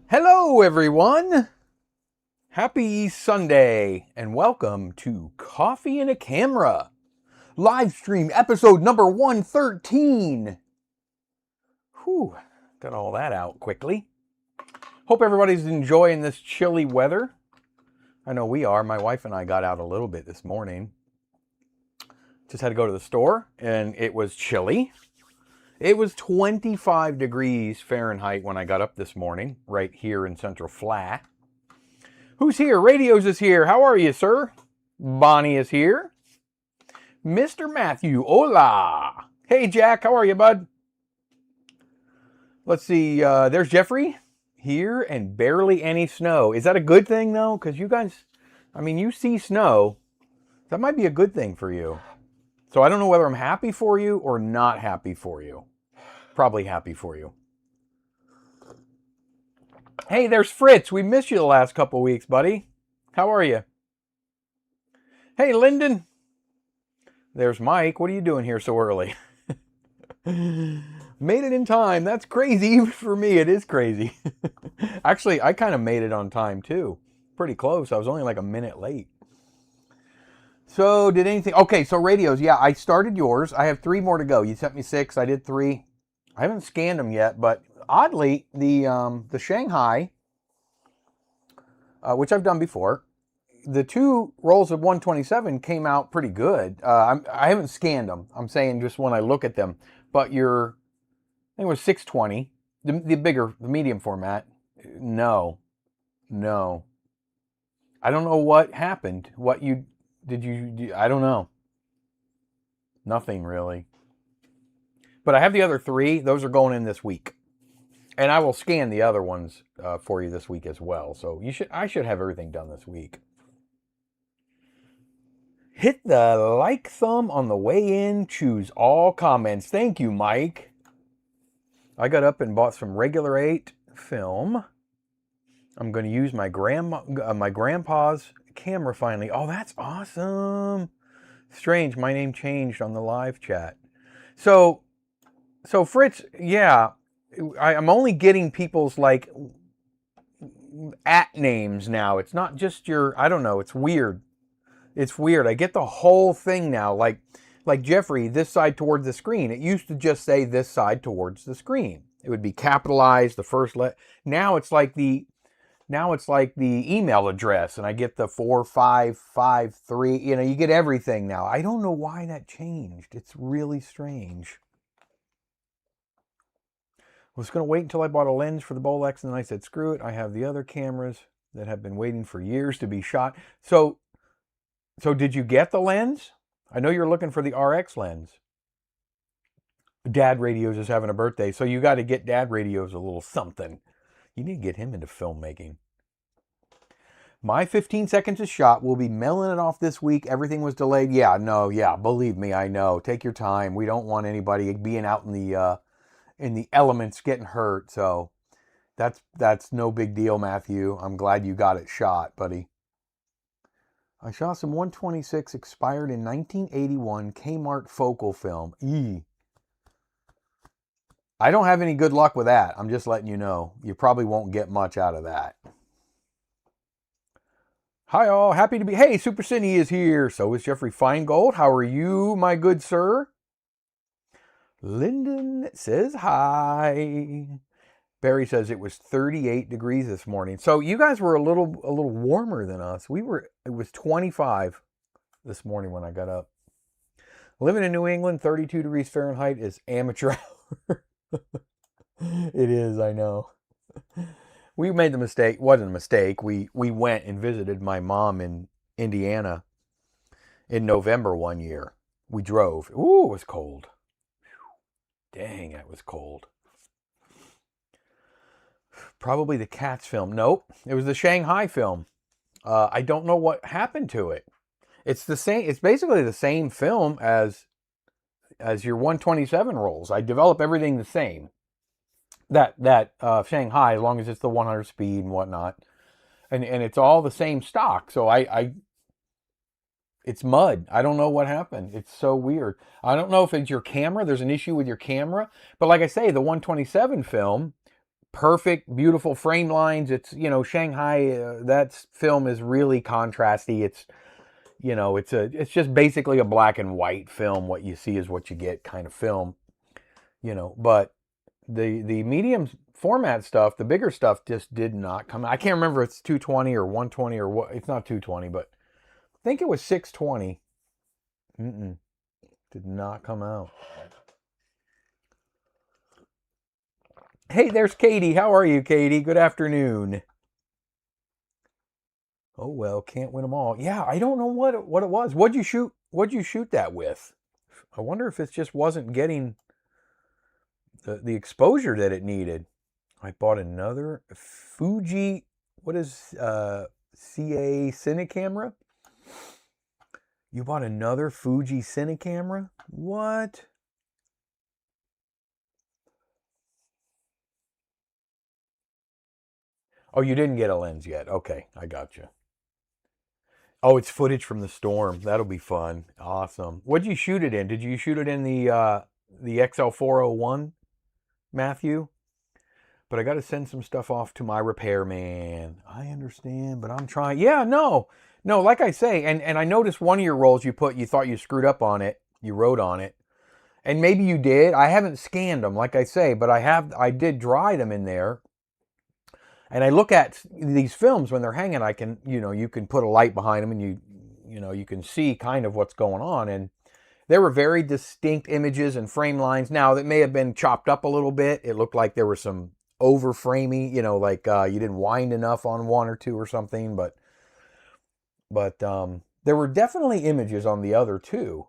Hello, everyone. Happy Sunday, and welcome to Coffee and a Camera, Livestream episode number 113. Whew, got all that out quickly. Hope everybody's enjoying this chilly weather. I know we are. My wife and I got out a little bit this morning. Just had to go to the store, and it was chilly. It was 25 degrees Fahrenheit when I got up this morning, right here in Central Flat. Who's here? Radios is here. How are you, sir? Bonnie is here. Mr. Matthew, hola. Hey, Jack, how are you, bud? Let's see, there's Jeffrey here, and barely any snow. Is that a good thing, though? Because you guys, you see snow. That might be a good thing for you. So I don't know whether I'm happy for you or not happy for you. Probably happy for you. Hey, there's Fritz. We missed you the last couple weeks, buddy. How are you? Hey, Lyndon. There's Mike. What are you doing here so early? Made it in time. That's crazy. Even for me, it is crazy. Actually, I kind of made it on time, too. Pretty close. I was only like a minute late. So, did anything... Okay, so radios. Yeah, I started yours. I have 3 more to go. You sent me 6. I did 3. I haven't scanned them yet, but oddly, the Shanghai, which I've done before, the 2 rolls of 127 came out pretty good. I haven't scanned them. I'm saying just when I look at them. But I think it was 620, the bigger, the medium format. No. I don't know what happened. I don't know. Nothing really. But I have the other 3. Those are going in this week. And I will scan the other ones for you this week as well. So I should have everything done this week. Hit the like thumb on the way in. Choose all comments. Thank you, Mike. I got up and bought some regular 8 film. I'm going to use my grandpa's camera finally. Oh, that's awesome. Strange, my name changed on the live chat. So Fritz, yeah, I'm only getting people's like at names now. It's not just I don't know, it's weird. It's weird. I get the whole thing now, like Jeffrey, this side towards the screen. It used to just say this side towards the screen. It would be capitalized, the first letter. Now it's like the email address, and I get the 4553. You get everything now. I don't know why that changed. It's really strange. I was going to wait until I bought a lens for the Bolex, and then I said, screw it. I have the other cameras that have been waiting for years to be shot. So did you get the lens? I know you're looking for the RX lens. Dad Radios is having a birthday, so you got to get Dad Radios a little something. You need to get him into filmmaking. My 15 seconds of shot. We'll be mailing it off this week. Everything was delayed. Yeah, believe me, I know. Take your time. We don't want anybody being out in the elements getting hurt. So that's no big deal, Matthew. I'm glad you got it shot, buddy. I shot some 126 expired in 1981 Kmart focal film. I don't have any good luck with that. I'm just letting you know. You probably won't get much out of that. Hi all, happy to be... Hey, Super Cindy is here. So is Jeffrey Feingold. How are you, my good sir? Lyndon says hi. Barry says it was 38 degrees this morning. So you guys were a little warmer than us. It was 25 this morning when I got up. Living in New England, 32 degrees Fahrenheit is amateur hour. It is, I know. We made the mistake. It wasn't a mistake. We went and visited my mom in Indiana in November one year. We drove. Ooh, it was cold. Dang, it was cold. Probably the Cats film. Nope, it was the Shanghai film. I don't know what happened to it. It's the same. It's basically the same film as your 127 rolls. I develop everything the same. That Shanghai, as long as it's the 100 speed and whatnot, and it's all the same stock. So it's mud. I don't know what happened. It's so weird. I don't know if it's your camera. There's an issue with your camera, but like I say, the 127 film perfect, beautiful frame lines. It's, you know, Shanghai, that film is really contrasty. It's, you know, it's just basically a black and white film. What you see is what you get kind of film, you know, but the medium format stuff, the bigger stuff just did not come out. I can't remember if it's 220 or 120 or what. It's not 220, but I think it was 620. Did not come out. Hey, there's Katie. How are you, Katie? Good afternoon. Oh well, can't win them all. Yeah, I don't know what it was. What'd you shoot that with? I wonder if it just wasn't getting the exposure that it needed. I bought another Fuji. What is CA Cine camera? You bought another Fuji Cine camera? What? Oh, you didn't get a lens yet. Okay, I got you. Oh, it's footage from the storm. That'll be fun. Awesome. What'd you shoot it in? Did you shoot it in the XL401, Matthew? But I got to send some stuff off to my repairman. I understand, but I'm trying. Yeah, no. Like I say, and I noticed one of your rolls you thought you screwed up on it. You wrote on it. And maybe you did. I haven't scanned them, like I say, but I did dry them in there. And I look at these films when they're hanging, I can, you know, you can put a light behind them and you know, you can see kind of what's going on. And there were very distinct images and frame lines. Now, that may have been chopped up a little bit. It looked like there was some over framing, you know, like you didn't wind enough on one or two or something, but there were definitely images on the other two.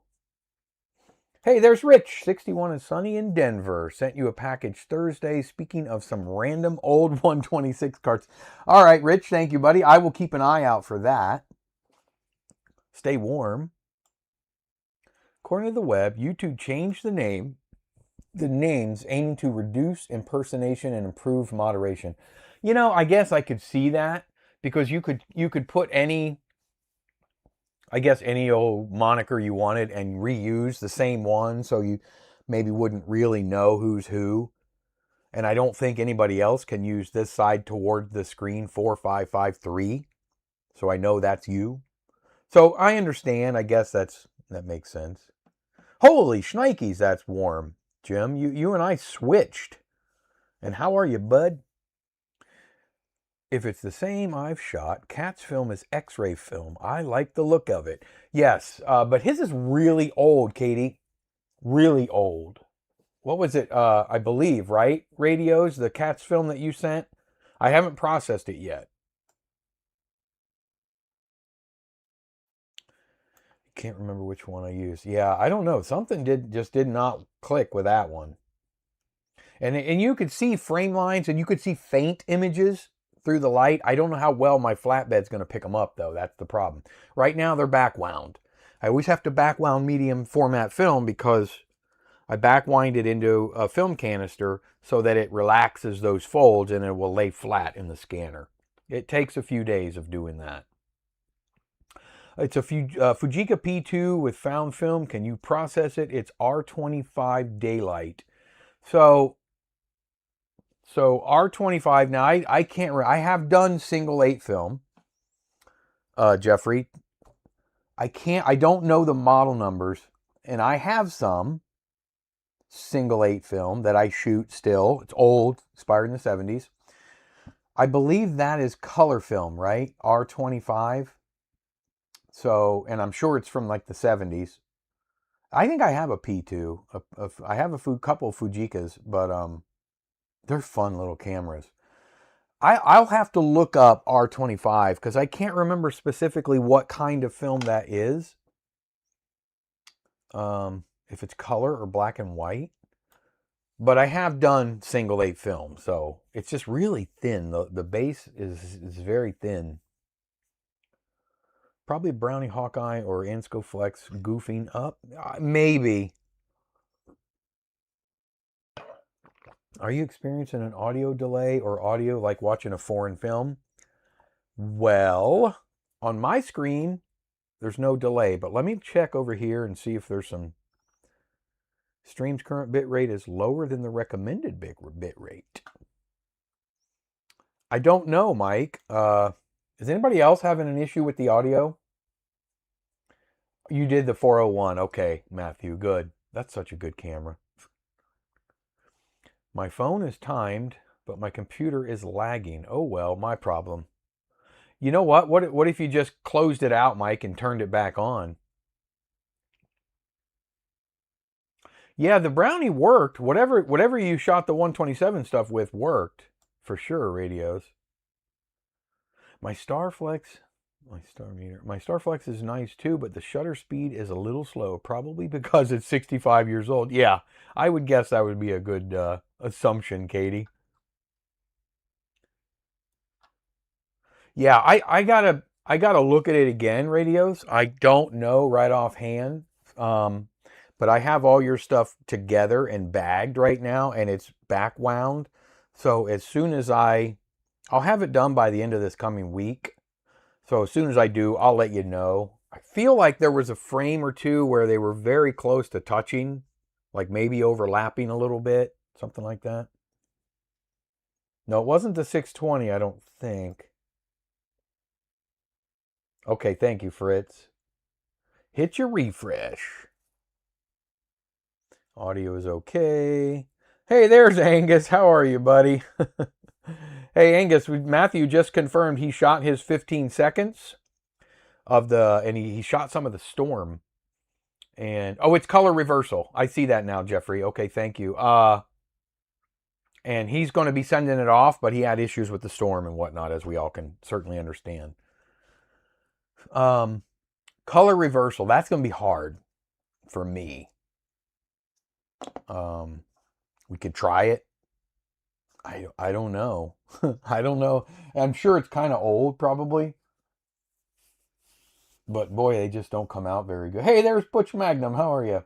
Hey, there's Rich, 61 and sunny in Denver. Sent you a package Thursday. Speaking of some random old 126 carts. All right, Rich, thank you, buddy. I will keep an eye out for that. Stay warm. According to the web, YouTube changed the names aiming to reduce impersonation and improve moderation. You know, I guess I could see that because you could put any old moniker you wanted and reuse the same one, so you maybe wouldn't really know who's who. And I don't think anybody else can use this side toward the screen 4553, so I know that's you. So I understand. I guess that makes sense. Holy shnikes, that's warm, Jim. You and I switched. And how are you, bud? If it's the same I've shot, Cat's film is X-ray film. I like the look of it. Yes, but his is really old, Katie. Really old. What was it? I believe, right? Radios, the Cat's film that you sent? I haven't processed it yet. Can't remember which one I used. Yeah, I don't know. Something just did not click with that one. And you could see frame lines and you could see faint images through the light. I don't know how well my flatbed's going to pick them up, though. That's the problem. Right now, they're backwound. I always have to backwound medium format film because I backwind it into a film canister so that it relaxes those folds and it will lay flat in the scanner. It takes a few days of doing that. It's a Fujica P2 with found film. Can you process it? It's R25 daylight. So R25, now I can't, I have done single 8 film, Jeffrey. I don't know the model numbers, and I have some single 8 film that I shoot still. It's old, expired in the 70s. I believe that is color film, right? R25. So, and I'm sure it's from like the 70s. I think I have a P2. I have a couple of Fujicas, but they're fun little cameras. I'll have to look up R25 because I can't remember specifically what kind of film that is. If it's color or black and white. But I have done single 8 film, so it's just really thin. The base is very thin. Probably Brownie Hawkeye or Ansco Flex goofing up. Maybe. Are you experiencing an audio delay or audio like watching a foreign film? Well, on my screen, there's no delay, but let me check over here and see if there's some. Stream's current bit rate is lower than the recommended bit rate. I don't know, Mike. Is anybody else having an issue with the audio? You did the 401. Okay, Matthew, good. That's such a good camera. My phone is timed, but my computer is lagging. Oh, well, my problem. You know what? What if you just closed it out, Mike, and turned it back on? Yeah, the Brownie worked. Whatever you shot the 127 stuff with worked. For sure, radios. My Starflex is nice too, but the shutter speed is a little slow, probably because it's 65 years old. Yeah, I would guess that would be a good assumption, Katie. Yeah, I gotta look at it again, radios. I don't know right offhand, but I have all your stuff together and bagged right now, and it's back wound. So as soon as I'll have it done by the end of this coming week. So as soon as I do, I'll let you know. I feel like there was a frame or two where they were very close to touching, like maybe overlapping a little bit, something like that. No, it wasn't the 620, I don't think. Okay, thank you, Fritz. Hit your refresh. Audio is okay. Hey, there's Angus. How are you, buddy? Hey, Angus, Matthew just confirmed he shot his 15 seconds of and he shot some of the storm. And, oh, it's color reversal. I see that now, Jeffrey. Okay, thank you. And he's going to be sending it off, but he had issues with the storm and whatnot, as we all can certainly understand. Color reversal, that's going to be hard for me. We could try it. I don't know. I don't know. I'm sure it's kind of old, probably. But boy, they just don't come out very good. Hey, there's Butch Magnum. How are you?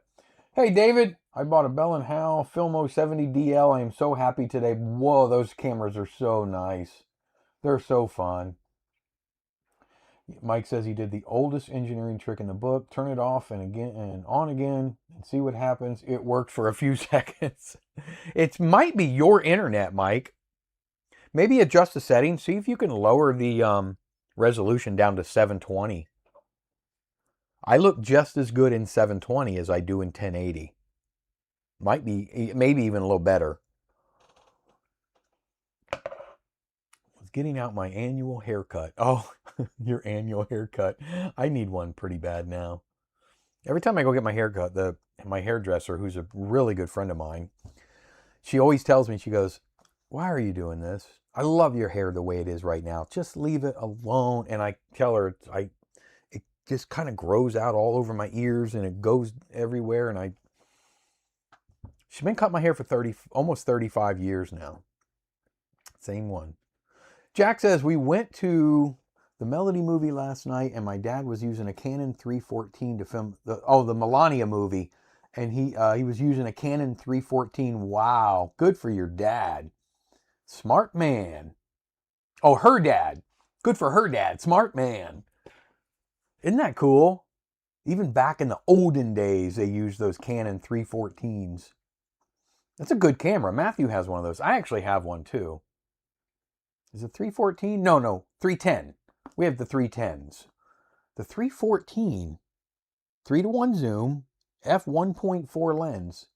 Hey, David. I bought a Bell & Howell Filmo 70DL. I am so happy today. Whoa, those cameras are so nice. They're so fun. Mike says he did the oldest engineering trick in the book. Turn it off and again and on again and see what happens. It worked for a few seconds. It might be your internet, Mike. Maybe adjust the settings. See if you can lower the resolution down to 720. I look just as good in 720 as I do in 1080. Maybe even a little better. Was getting out my annual haircut. Oh, your annual haircut. I need one pretty bad now. Every time I go get my haircut, my hairdresser, who's a really good friend of mine, she always tells me, she goes, "Why are you doing this? I love your hair the way it is right now. Just leave it alone." And I tell her, it just kind of grows out all over my ears and it goes everywhere. And she's been cutting my hair for almost 35 years now. Same one. Jack says, we went to the Melody movie last night and my dad was using a Canon 314 to film the Melania movie. And he was using a Canon 314. Wow. Good for your dad. Smart man. Oh, her dad. Good for her dad. Smart man. Isn't that cool? Even back in the olden days, they used those Canon 314s. That's a good camera. Matthew has one of those. I actually have one too. Is it 314? No, 310. We have the 310s. The 314, 3:1 zoom, f1.4 lens.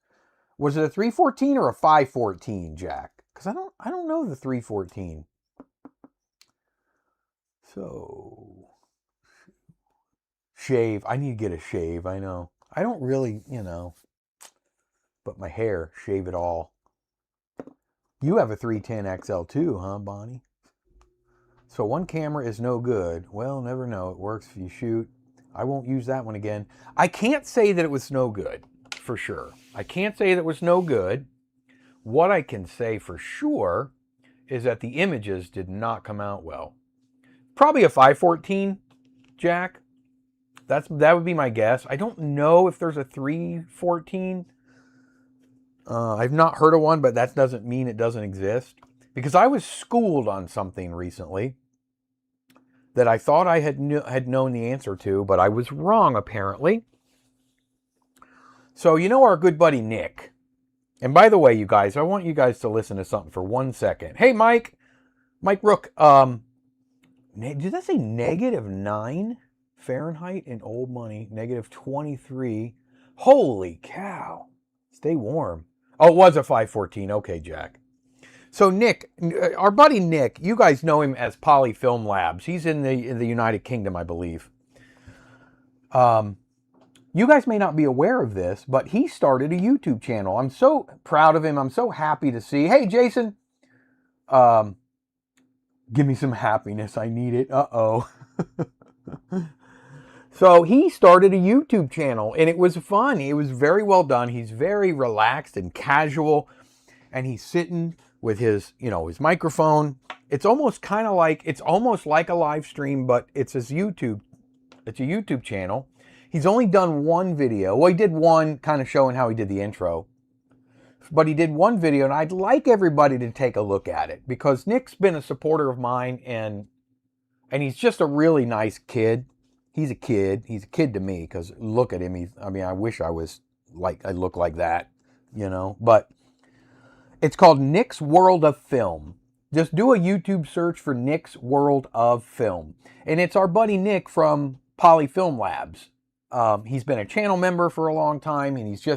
Was it a 314 or a 514, Jack? Because I don't know the 314. So, shave. I need to get a shave. I know. I don't really, but my hair, shave it all. You have a 310 XL too, huh, Bonnie? So one camera is no good. Well, never know. It works if you shoot. I won't use that one again. I can't say that it was no good, for sure. I can't say that it was no good. What I can say for sure is that the images did not come out well. Probably a 514, Jack. That would be my guess. I don't know if there's a 314. I've not heard of one, but that doesn't mean it doesn't exist. Because I was schooled on something recently that I thought I had known the answer to, but I was wrong, apparently. So, our good buddy Nick. And by the way, you guys, I want you guys to listen to something for 1 second. Hey, Mike. Mike Rook, did that say -9 Fahrenheit in old money? -23. Holy cow. Stay warm. Oh, it was a 514. Okay, Jack. So Nick, our buddy Nick, you guys know him as Poly Film Labs. He's in the United Kingdom, I believe. You guys may not be aware of this, but he started a YouTube channel. I'm so proud of him. I'm so happy to see. Hey, Jason. Give me some happiness. I need it. Uh-oh. So he started a YouTube channel, and it was fun. It was very well done. He's very relaxed and casual, and he's sitting with his, his microphone. It's almost like a live stream, but it's a YouTube channel. He's only done one video. Well, he did one kind of showing how he did the intro. But he did one video, and I'd like everybody to take a look at it because Nick's been a supporter of mine, and he's just a really nice kid. He's a kid. He's a kid to me because look at him. I wish I look like that, But it's called Nick's World of Film. Just do a YouTube search for Nick's World of Film, and it's our buddy Nick from Poly Film Labs. He's been a channel member for a long time, and he's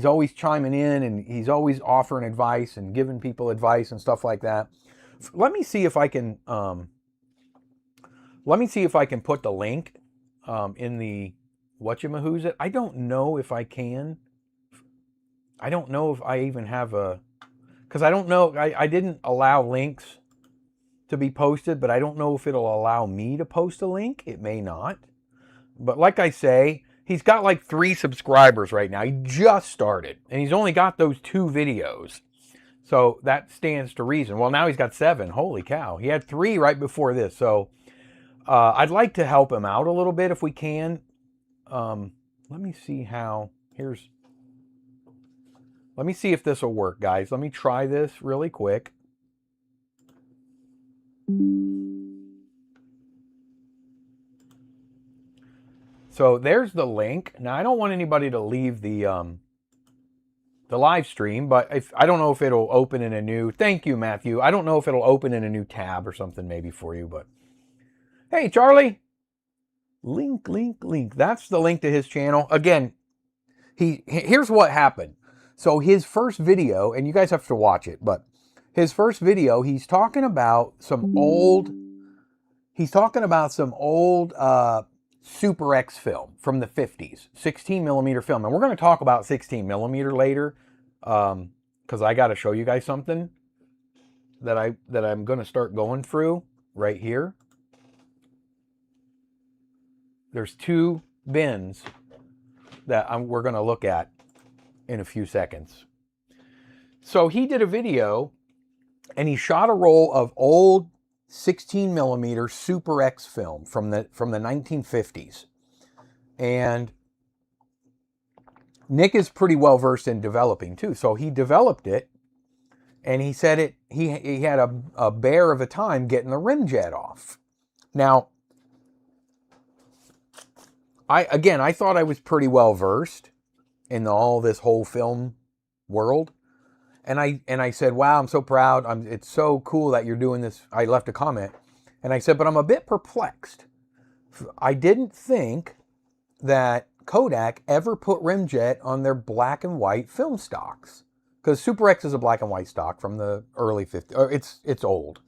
always chiming in, and he's always offering advice and giving people advice and stuff like that. Let me see if I can put the link in the whatchamahoo's. I don't know if I can. I don't know if I even have because I don't know. I didn't allow links to be posted, but I don't know if it'll allow me to post a link. It may not. But like I say, he's got like 3 subscribers right now. He just started, and he's only got those 2 videos. So that stands to reason. Well, now he's got 7. Holy cow. He had 3 right before this. So I'd like to help him out a little bit if we can. Let me see how. Let me see if this will work, guys. Let me try this really quick. So there's the link. Now I don't want anybody to leave the live stream, but I don't know if it'll open in a new. Thank you, Matthew. I don't know if it'll open in a new tab or something maybe for you, but hey, Charlie. Link. That's the link to his channel. Again, here's what happened. So his first video, and you guys have to watch it, but his first video, he's talking about some old Super X film from the 50s, 16 millimeter film. And we're going to talk about 16 millimeter later because I got to show you guys something that I'm going to start going through right here. There's 2 bins that we're going to look at in a few seconds. So he did a video and he shot a roll of old 16 millimeter Super X film from the 1950s. And Nick is pretty well versed in developing too. So he developed it, and he said he had a bear of a time getting the rim jet off. Now, I thought I was pretty well versed in all this whole film world. And I said, wow, I'm so proud. It's so cool that you're doing this. I left a comment. And I said, but I'm a bit perplexed. I didn't think that Kodak ever put rimjet on their black and white film stocks. Because Super X is a black and white stock from the early 50s. It's old.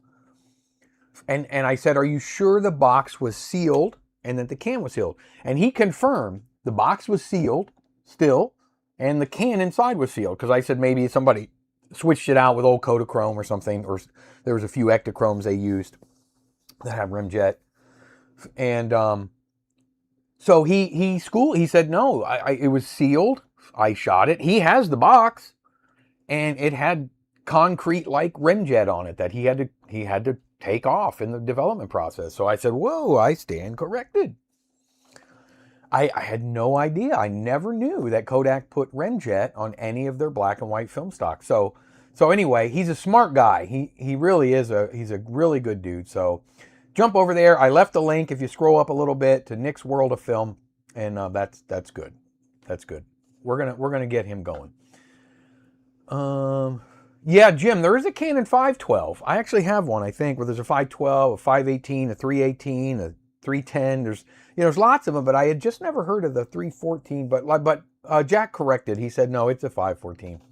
And I said, are you sure the box was sealed and that the can was sealed? And he confirmed the box was sealed still, and the can inside was sealed. Because I said maybe somebody switched it out with old Kodachrome or something, or there was a few Ektachromes they used that have rimjet. And so he said no, it was sealed. I shot it. He has the box, and it had concrete like rimjet on it that he had to take off in the development process. So I said, whoa, I stand corrected. I had no idea. I never knew that Kodak put rimjet on any of their black and white film stock. So anyway, he's a smart guy. He really is he's a really good dude. So jump over there. I left the link if you scroll up a little bit to Nick's World of Film, and that's good. That's good. We're gonna get him going. Yeah, Jim, there is a Canon 512. I actually have one, I think, where there's a 512, a 518, a 318, a 310. There's lots of them, but I had just never heard of the 314. But Jack corrected. He said, no, it's a 514.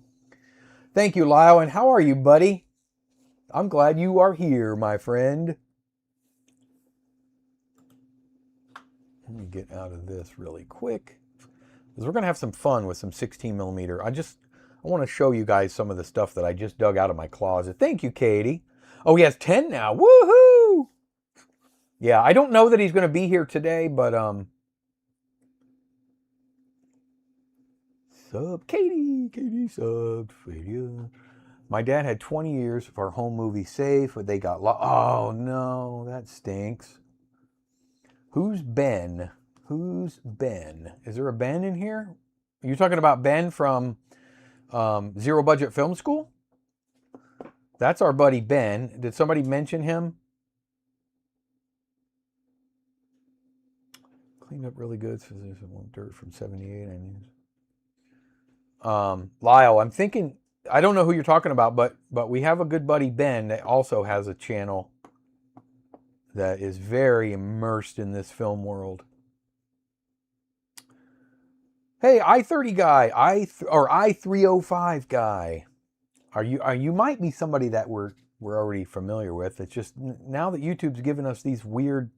Thank you, Lyle. And how are you, buddy? I'm glad you are here, my friend. Let me get out of this really quick, because we're going to have some fun with some 16 millimeter. I want to show you guys some of the stuff that I just dug out of my closet. Thank you, Katie. Oh, he has 10 now. Woohoo! Yeah, I don't know that he's going to be here today, but sub Katie subbed for you. My dad had 20 years of our home movie safe, but they got oh no, that stinks. Who's Ben? Who's Ben? Is there a Ben in here? Are you talking about Ben from Zero Budget Film School? That's our buddy Ben. Did somebody mention him? Cleaned up really good. So there's some dirt from 78. Lyle, I'm thinking, I don't know who you're talking about, but we have a good buddy Ben that also has a channel that is very immersed in this film world. Hey, I-30 guy, I-305 guy. You might be somebody that we're already familiar with. It's just now that YouTube's given us these weird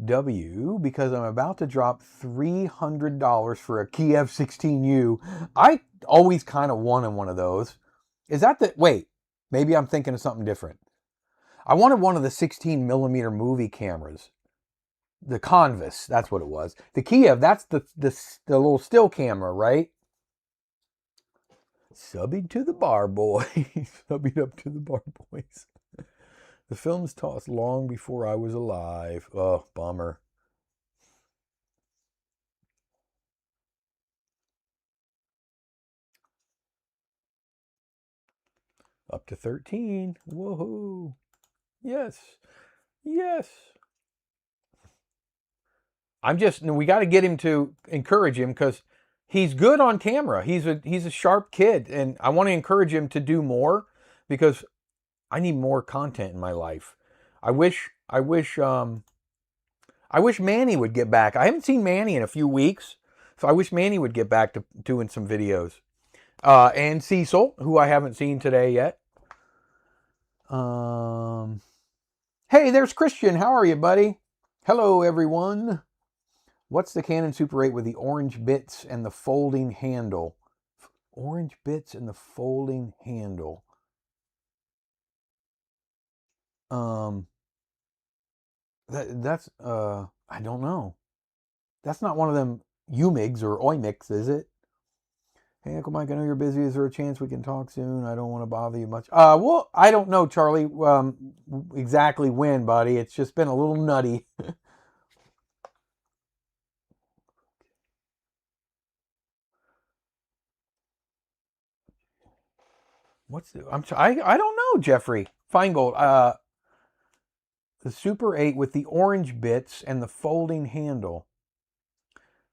W, because I'm about to drop $300 for a Kiev 16U. I always kind of wanted one of those. Is that the, wait, maybe I'm thinking of something different. I wanted one of the 16 millimeter movie cameras. The Convis, that's what it was. The Kiev, that's the little still camera, right? Subbing to the bar boys. Subbing up to the bar boys. The film's tossed long before I was alive. Oh, bummer. Up to 13. Woohoo. Yes. Yes. We got to get him to encourage him, because he's good on camera. He's a sharp kid, and I want to encourage him to do more, because I need more content in my life. I wish Manny would get back. I haven't seen Manny in a few weeks, so I wish Manny would get back to doing some videos. And Cecil, who I haven't seen today yet. Hey, there's Christian. How are you, buddy? Hello, everyone. What's the Canon Super 8 with the orange bits and the folding handle? Orange bits and the folding handle. That's I don't know. That's not one of them UMIGs or OIMICs, is it? Hey, Uncle Mike, I know you're busy. Is there a chance we can talk soon? I don't want to bother you much. Well, I don't know, Charlie, exactly when, buddy. It's just been a little nutty. I don't know, Jeffrey Feingold. The Super 8 with the orange bits and the folding handle.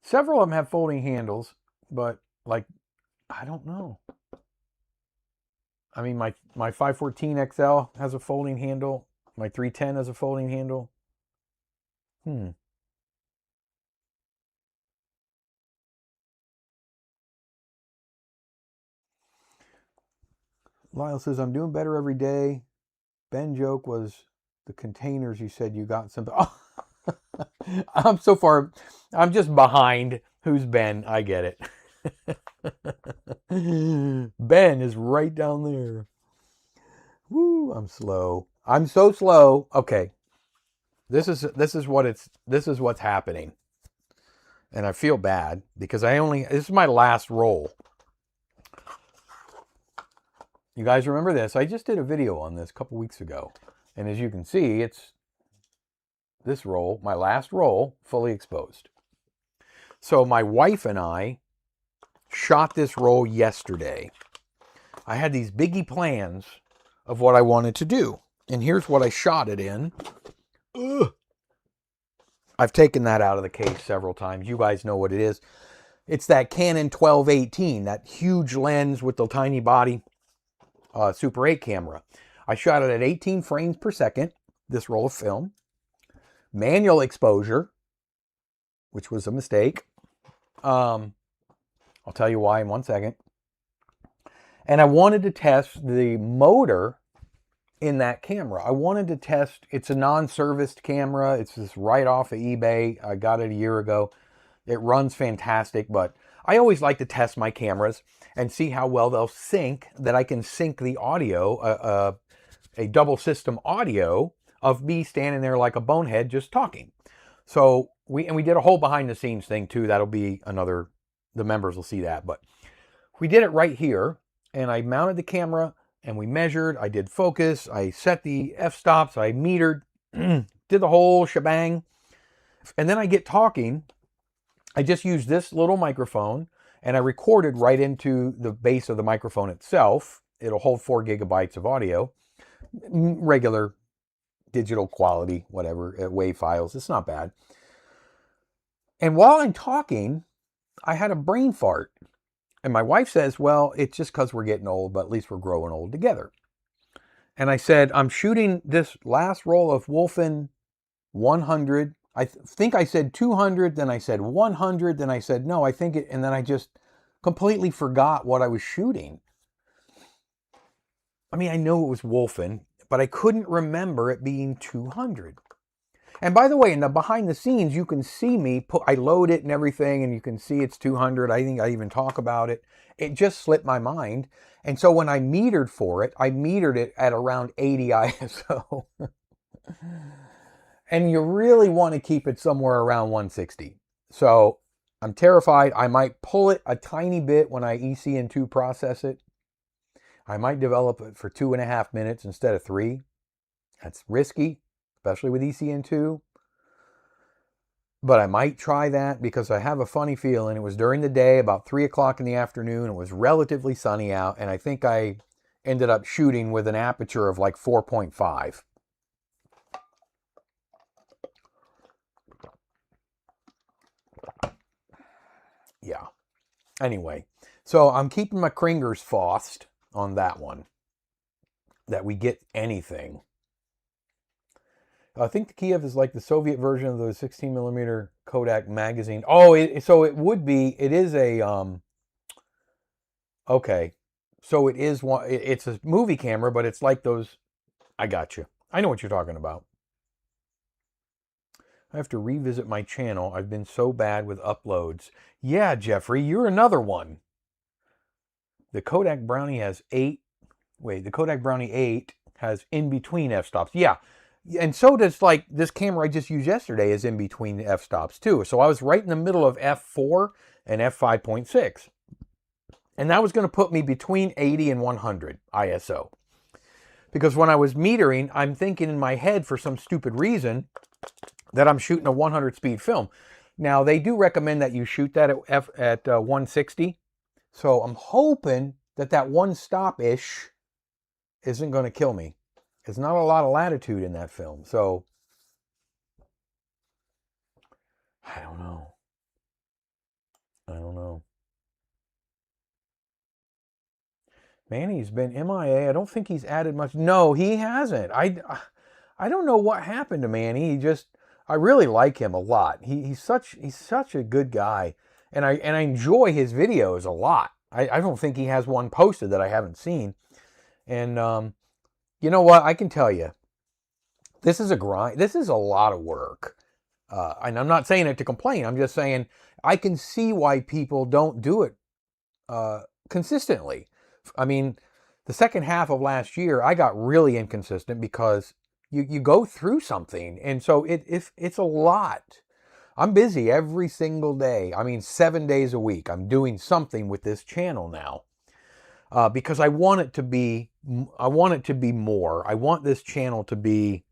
Several of them have folding handles, but like, I don't know. I mean, my 514 XL has a folding handle. My 310 has a folding handle. Lyle says, I'm doing better every day. Ben joke was the containers you said you got some. Oh, I'm just behind. Who's Ben? I get it. Ben is right down there. Woo, I'm slow. I'm so slow. Okay. This is what's happening. And I feel bad because this is my last roll. You guys remember this? I just did a video on this a couple weeks ago. And as you can see, it's this roll, my last roll, fully exposed. So my wife and I shot this roll yesterday. I had these biggie plans of what I wanted to do. And here's what I shot it in. Ugh. I've taken that out of the case several times. You guys know what it is. It's that Canon 12-18, that huge lens with the tiny body Super 8 camera. I shot it at 18 frames per second, this roll of film. Manual exposure, which was a mistake. I'll tell you why in 1 second. And I wanted to test the motor in that camera. I wanted to test, it's a non-serviced camera. It's just right off of eBay. I got it a year ago. It runs fantastic, but I always like to test my cameras and see how well they'll sync, that I can sync the audio, a double system audio of me standing there like a bonehead just talking. So we did a whole behind the scenes thing too. That'll be another, the members will see that, but we did it right here, and I mounted the camera and we measured, I did focus, I set the f-stops, I metered, did the whole shebang. And then I get talking. I just used this little microphone and I recorded right into the base of the microphone itself. It'll hold 4 gigabytes of audio, regular digital quality, whatever, WAV files. It's not bad. And while I'm talking, I had a brain fart. And my wife says, well, it's just because we're getting old, but at least we're growing old together. And I said, I'm shooting this last roll of Wolfen 100. I think I said 200, then I said 100, then I said no, I think it, and then I just completely forgot what I was shooting. I mean, I know it was Wolfen, but I couldn't remember it being 200. And by the way, in the behind the scenes, you can see me, I load it and everything, and you can see it's 200. I think I even talk about it. It just slipped my mind. And so when I metered for it, I metered it at around 80 ISO. And you really want to keep it somewhere around 160. So I'm terrified. I might pull it a tiny bit when I ECN2 process it. I might develop it for 2.5 minutes instead of 3. That's risky, especially with ECN2. But I might try that because I have a funny feeling. It was during the day, about 3 o'clock in the afternoon. It was relatively sunny out. And I think I ended up shooting with an aperture of like 4.5. Yeah. Anyway, so I'm keeping my fingers crossed on that one, that we get anything. I think the Kiev is like the Soviet version of the 16mm Kodak magazine. Oh, so it would be, it is a, okay. So it is one, it's a movie camera, but it's like those, I got you. I know what you're talking about. I have to revisit my channel. I've been so bad with uploads. Yeah, Jeffrey, you're another one. The Kodak Brownie has 8. Wait, the Kodak Brownie 8 has in-between f-stops. Yeah, and so does like this camera I just used yesterday is in between the f-stops too. So I was right in the middle of f4 and f5.6. And that was going to put me between 80 and 100 ISO. Because when I was metering, I'm thinking in my head for some stupid reason that I'm shooting a 100 speed film. Now they do recommend that you shoot that at 160. So I'm hoping that that one stop-ish isn't going to kill me. There's not a lot of latitude in that film. So I don't know. Manny's been MIA. I don't think he's added much. No, he hasn't. I don't know what happened to Manny. I really like him a lot. He's such a good guy, and I enjoy his videos a lot. I don't think he has one posted that I haven't seen. And you know what? I can tell you, this is a grind. This is a lot of work. And I'm not saying it to complain. I'm just saying I can see why people don't do it consistently. I mean, the second half of last year, I got really inconsistent because you go through something. And so it's a lot. I'm busy every single day. I mean, 7 days a week. I'm doing something with this channel now because I want it to be more. I want this channel to be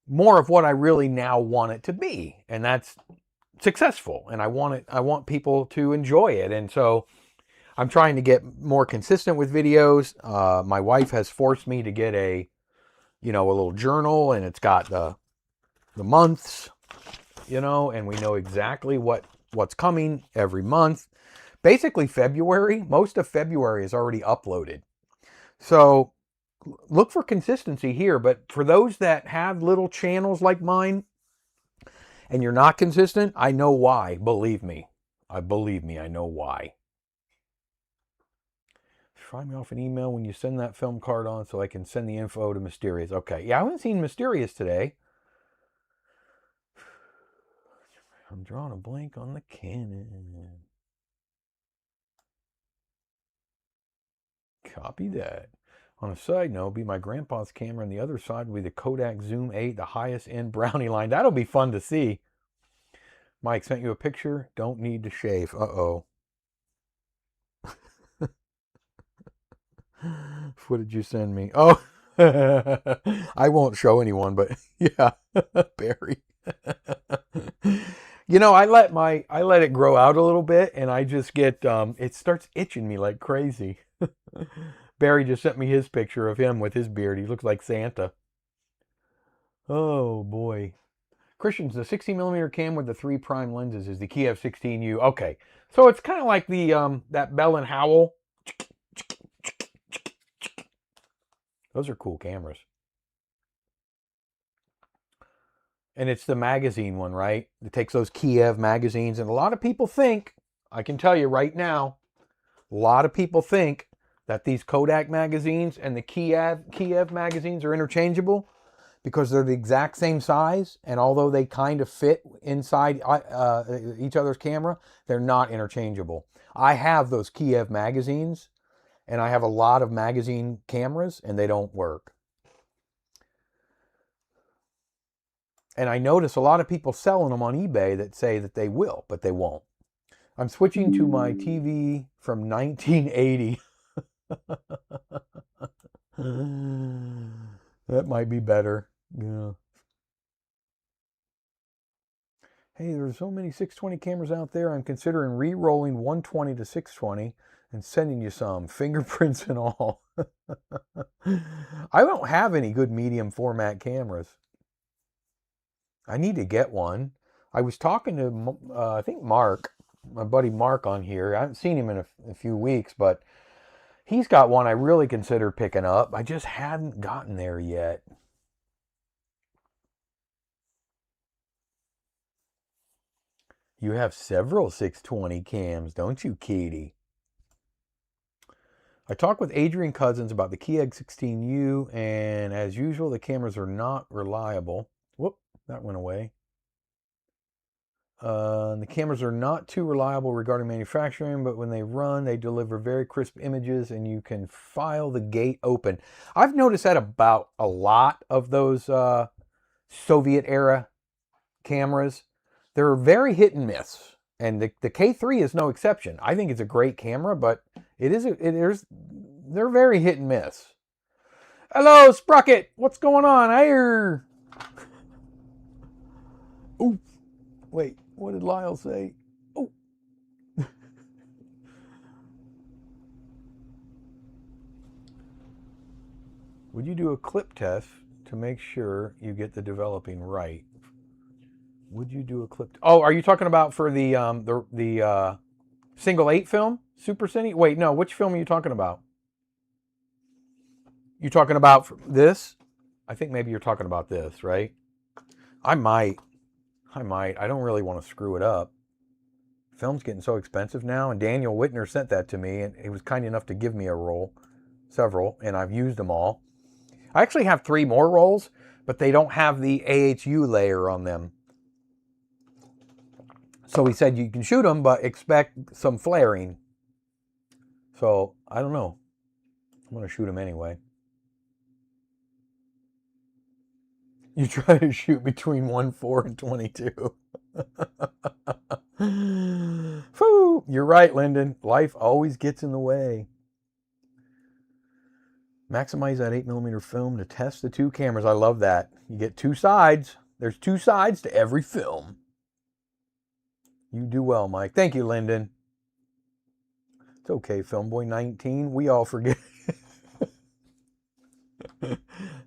more of what I really now want it to be. And that's successful. And I want people to enjoy it. And so I'm trying to get more consistent with videos. My wife has forced me to get a little journal, and it's got the months, and we know exactly what what's coming every month. Basically February, most of February is already uploaded. So look for consistency here. But for those that have little channels like mine and you're not consistent, I know why. Believe me. I know why. Try me off an email when you send that film card on so I can send the info to Mysterious. Okay. Yeah, I haven't seen Mysterious today. I'm drawing a blank on the Canon. Copy that. On a side note, be my grandpa's camera, and the other side will be the Kodak Zoom 8, the highest end brownie line. That'll be fun to see. Mike sent you a picture. Don't need to shave. Uh-oh. What did you send me? Oh, I won't show anyone, but yeah, Barry. You know, I let it grow out a little bit, and I just get it starts itching me like crazy. Barry just sent me his picture of him with his beard. He looks like Santa. Oh boy. Christians, the 16mm cam with the 3 prime lenses is the Kiev 16U. Okay, so it's kind of like the that Bell and Howell. Those are cool cameras. And it's the magazine one, right? It takes those Kiev magazines, and a lot of people think, I can tell you right now, a lot of people think that these Kodak magazines and the Kiev magazines are interchangeable because they're the exact same size, and although they kind of fit inside each other's camera, they're not interchangeable. I have those Kiev magazines, and I have a lot of magazine cameras, and they don't work. And I notice a lot of people selling them on eBay that say that they will, but they won't. I'm switching to my TV from 1980. That might be better. Yeah. Hey, there's so many 620 cameras out there. I'm considering re-rolling 120 to 620 and sending you some, fingerprints and all. I don't have any good medium format cameras. I need to get one. I was talking to, I think Mark, my buddy Mark on here. I haven't seen him in a few weeks, but he's got one I really consider picking up. I just hadn't gotten there yet. You have several 620 cams, don't you, Katie? I talked with Adrian Cousins about the Kiev 16U, and as usual, the cameras are not reliable. Whoop, that went away. The cameras are not too reliable regarding manufacturing, but when they run, they deliver very crisp images, and you can file the gate open. I've noticed that about a lot of those Soviet-era cameras. They're very hit and miss, and the K3 is no exception. I think it's a great camera, but they're very hit and miss. Hello, Sprocket. What's going on? Here. Ooh, wait. What did Lyle say? Oh. Would you do a clip test to make sure you get the developing right? Would you do a clip? Oh, are you talking about for the single 8 film, Super Cine? Wait, no. Which film are you talking about? You talking about this? I think maybe you're talking about this, right? I might. I don't really want to screw it up. Film's getting so expensive now, and Daniel Whitner sent that to me, and he was kind enough to give me a roll, several, and I've used them all. I actually have 3 more rolls, but they don't have the AHU layer on them. So he said you can shoot them, but expect some flaring. So, I don't know. I'm going to shoot them anyway. You try to shoot between 1.4 and 22. Whew, you're right, Lyndon. Life always gets in the way. Maximize that 8mm film to test the 2 cameras. I love that. You get 2 sides. There's 2 sides to every film. You do well, Mike. Thank you, Lyndon. It's okay, Filmboy19. We all forget.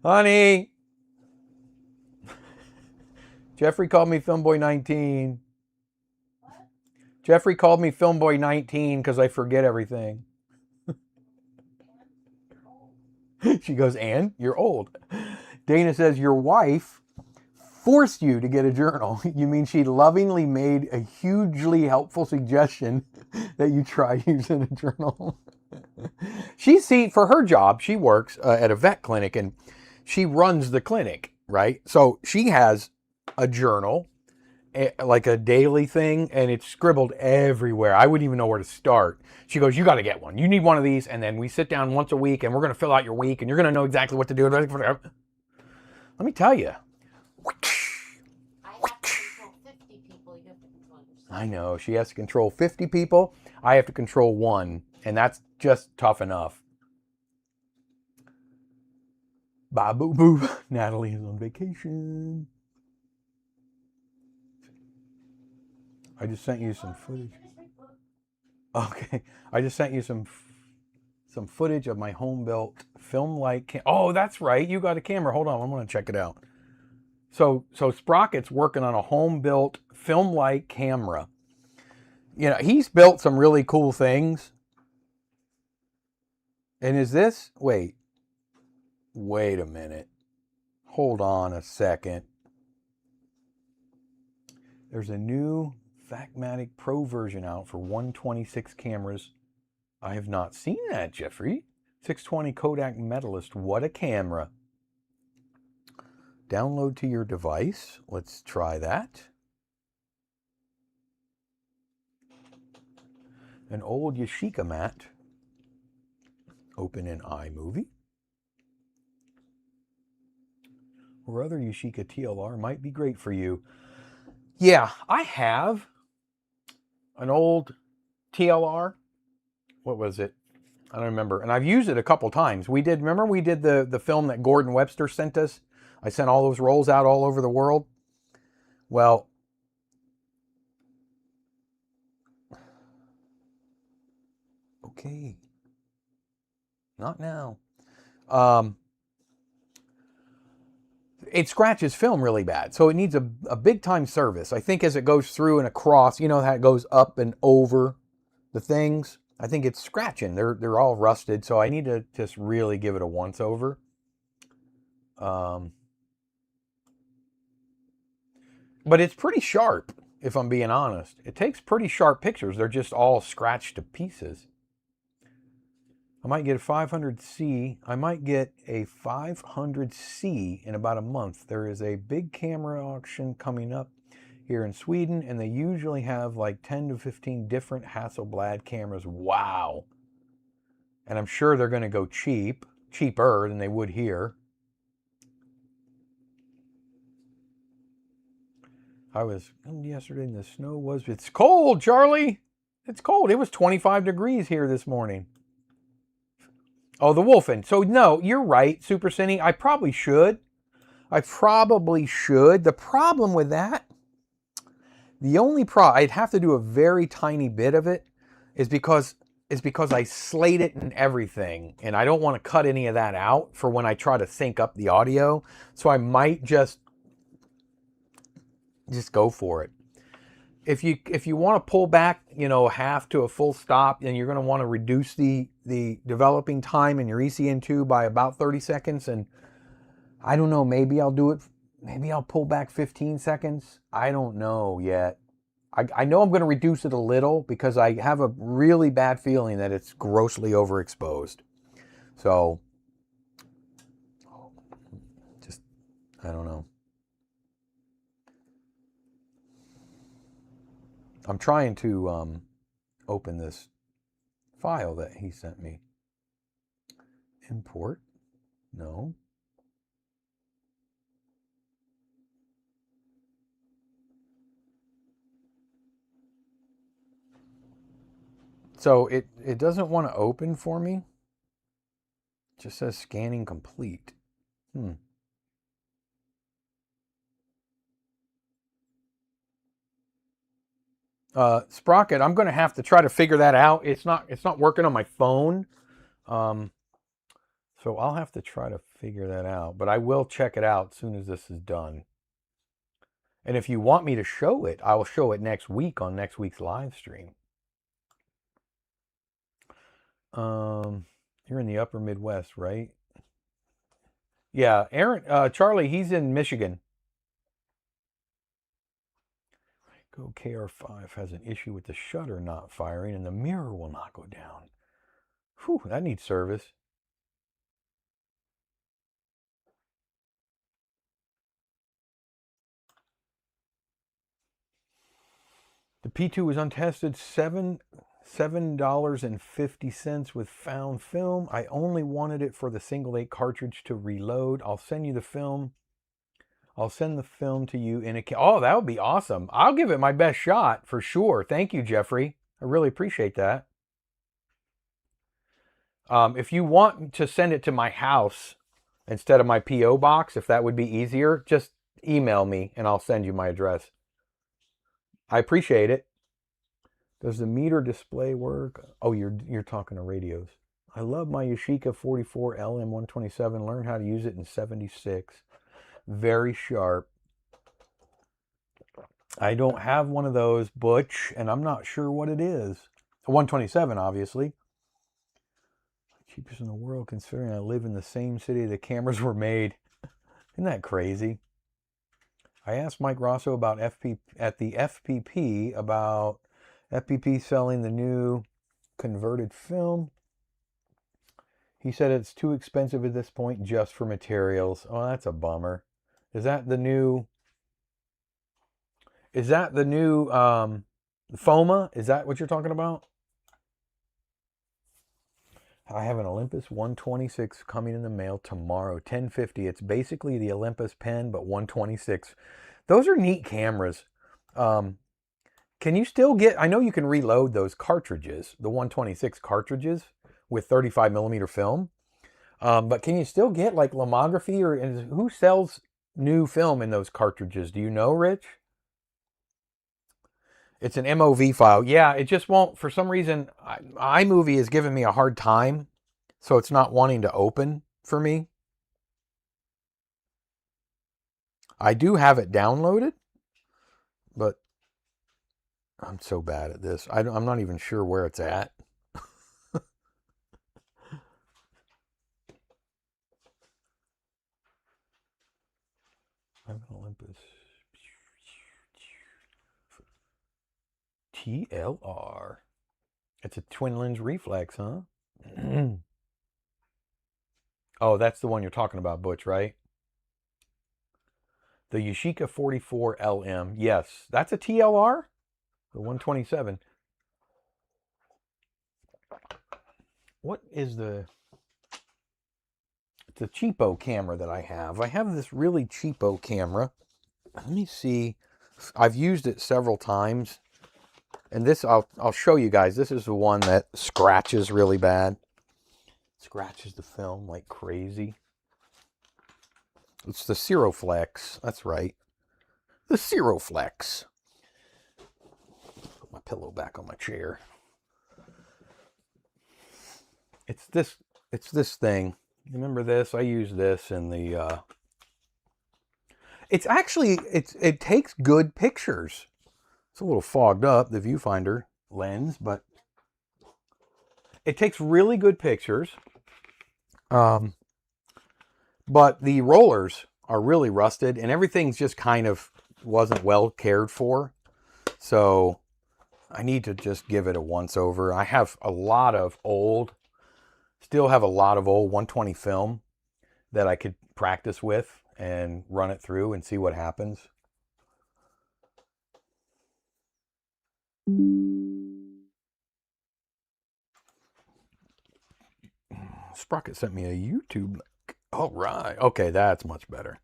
Honey. Jeffrey called me Filmboy19. Jeffrey called me Filmboy24 because I forget everything. She goes, and you're old. Dana says, your wife forced you to get a journal. You mean she lovingly made a hugely helpful suggestion that you try using a journal? For her job, she works at a vet clinic and she runs the clinic, right? So she has a journal, like a daily thing, and it's scribbled everywhere. I wouldn't even know where to start. She goes, you got to get one. You need one of these. And then we sit down once a week and we're going to fill out your week and you're going to know exactly what to do. Let me tell you. I know. She has to control 50 people. I have to control one. And that's just tough enough. Bye, boo, boo. Natalie is on vacation. I just sent you some footage. Okay. I just sent you some footage of my home-built film-like camera. Oh, that's right. You got a camera. Hold on. I'm going to check it out. So Sprocket's working on a home-built film-like camera. You know, he's built some really cool things. And is this... Wait a minute. Hold on a second. There's a new Facmatic Pro version out for 126 cameras. I have not seen that, Jeffrey. 620 Kodak Medalist. What a camera. Download to your device. Let's try that. An old Yashica mat. Open in iMovie. Or other Yashica TLR might be great for you. Yeah, I have an old TLR. What was it? I don't remember. And I've used it a couple times. Remember we did the film that Gordon Webster sent us? I sent all those rolls out all over the world. Well, okay. Not now. It scratches film really bad. So it needs a big time service. I think as it goes through and across, you know how it goes up and over the things? I think it's scratching. They're all rusted. So I need to just really give it a once over. But it's pretty sharp, if I'm being honest. It takes pretty sharp pictures. They're just all scratched to pieces. I might get a 500C. I might get a 500C in about a month. There is a big camera auction coming up here in Sweden, and they usually have like 10 to 15 different Hasselblad cameras. Wow. And I'm sure they're going to go cheaper than they would here. I was yesterday and the snow was... It's cold, Charlie. It's cold. It was 25 degrees here this morning. Oh, the Wolfen. So, no, you're right, Super Cine. I probably should. The problem with that, I'd have to do a very tiny bit of it, is because I slate it and everything, and I don't want to cut any of that out for when I try to sync up the audio. So I might just go for it. If you want to pull back, half to a full stop, then you're going to want to reduce the developing time in your ECN2 by about 30 seconds. And I don't know, maybe I'll do it. Maybe I'll pull back 15 seconds. I don't know yet. I know I'm going to reduce it a little because I have a really bad feeling that it's grossly overexposed. So, I don't know. I'm trying to open this file that he sent me. Import. No. So it doesn't want to open for me. It just says scanning complete. Sprocket, I'm going to have to try to figure that out. It's not working on my phone. So I'll have to try to figure that out, but I will check it out as soon as this is done. And if you want me to show it, I will show it next week on next week's live stream. You're in the upper Midwest, right? Yeah, Aaron, Charlie, he's in Michigan. Go KR5 has an issue with the shutter not firing and the mirror will not go down. Whew, that needs service. The P2 was untested, $7.50 with found film. I only wanted it for the single 8 cartridge to reload. I'll send you the film. I'll send the film to you in a... Oh, that would be awesome. I'll give it my best shot for sure. Thank you, Jeffrey. I really appreciate that. If you want to send it to my house instead of my P.O. box, if that would be easier, just email me and I'll send you my address. I appreciate it. Does the meter display work? Oh, you're talking to radios. I love my Yashica 44 LM127. Learn how to use it in 76. Very sharp. I don't have one of those, Butch, and I'm not sure what it is. A 127, obviously. Cheapest in the world, considering I live in the same city the cameras were made. Isn't that crazy? I asked Mike Rosso about FPP about FPP selling the new converted film. He said it's too expensive at this point just for materials. Oh, that's a bummer. Is that the new FOMA? Is that what you're talking about? I have an Olympus 126 coming in the mail tomorrow, 1050. It's basically the Olympus pen, but 126. Those are neat cameras. Can you still get, I know you can reload those cartridges, the 126 cartridges with 35 millimeter film. But can you still get like lomography or who sells new film in those cartridges? Do you know, Rich? It's an MOV file. Yeah, it just won't, for some reason, iMovie is giving me a hard time. So it's not wanting to open for me. I do have it downloaded, but I'm so bad at this. I'm not even sure where it's at. I have an Olympus. TLR. It's a twin lens reflex, huh? Oh, that's the one you're talking about, Butch, right? The Yashica 44 LM. Yes, that's a TLR? The 127. What is the cheapo camera that I have? I have this really cheapo camera. Let me see. I've used it several times. And this, I'll show you guys. This is the one that scratches really bad. Scratches the film like crazy. It's the Ciroflex. That's right. The Ciroflex. Put my pillow back on my chair. It's this thing. Remember this? I use this in the it's actually it takes good pictures. It's a little fogged up, the viewfinder lens, but it takes really good pictures. But the rollers are really rusted and everything's just kind of wasn't well cared for. So I need to just give it a once over. I have a lot of old, still have a lot of old 120 film that I could practice with and run it through and see what happens. Sprocket sent me a YouTube link. All right. Okay, that's much better.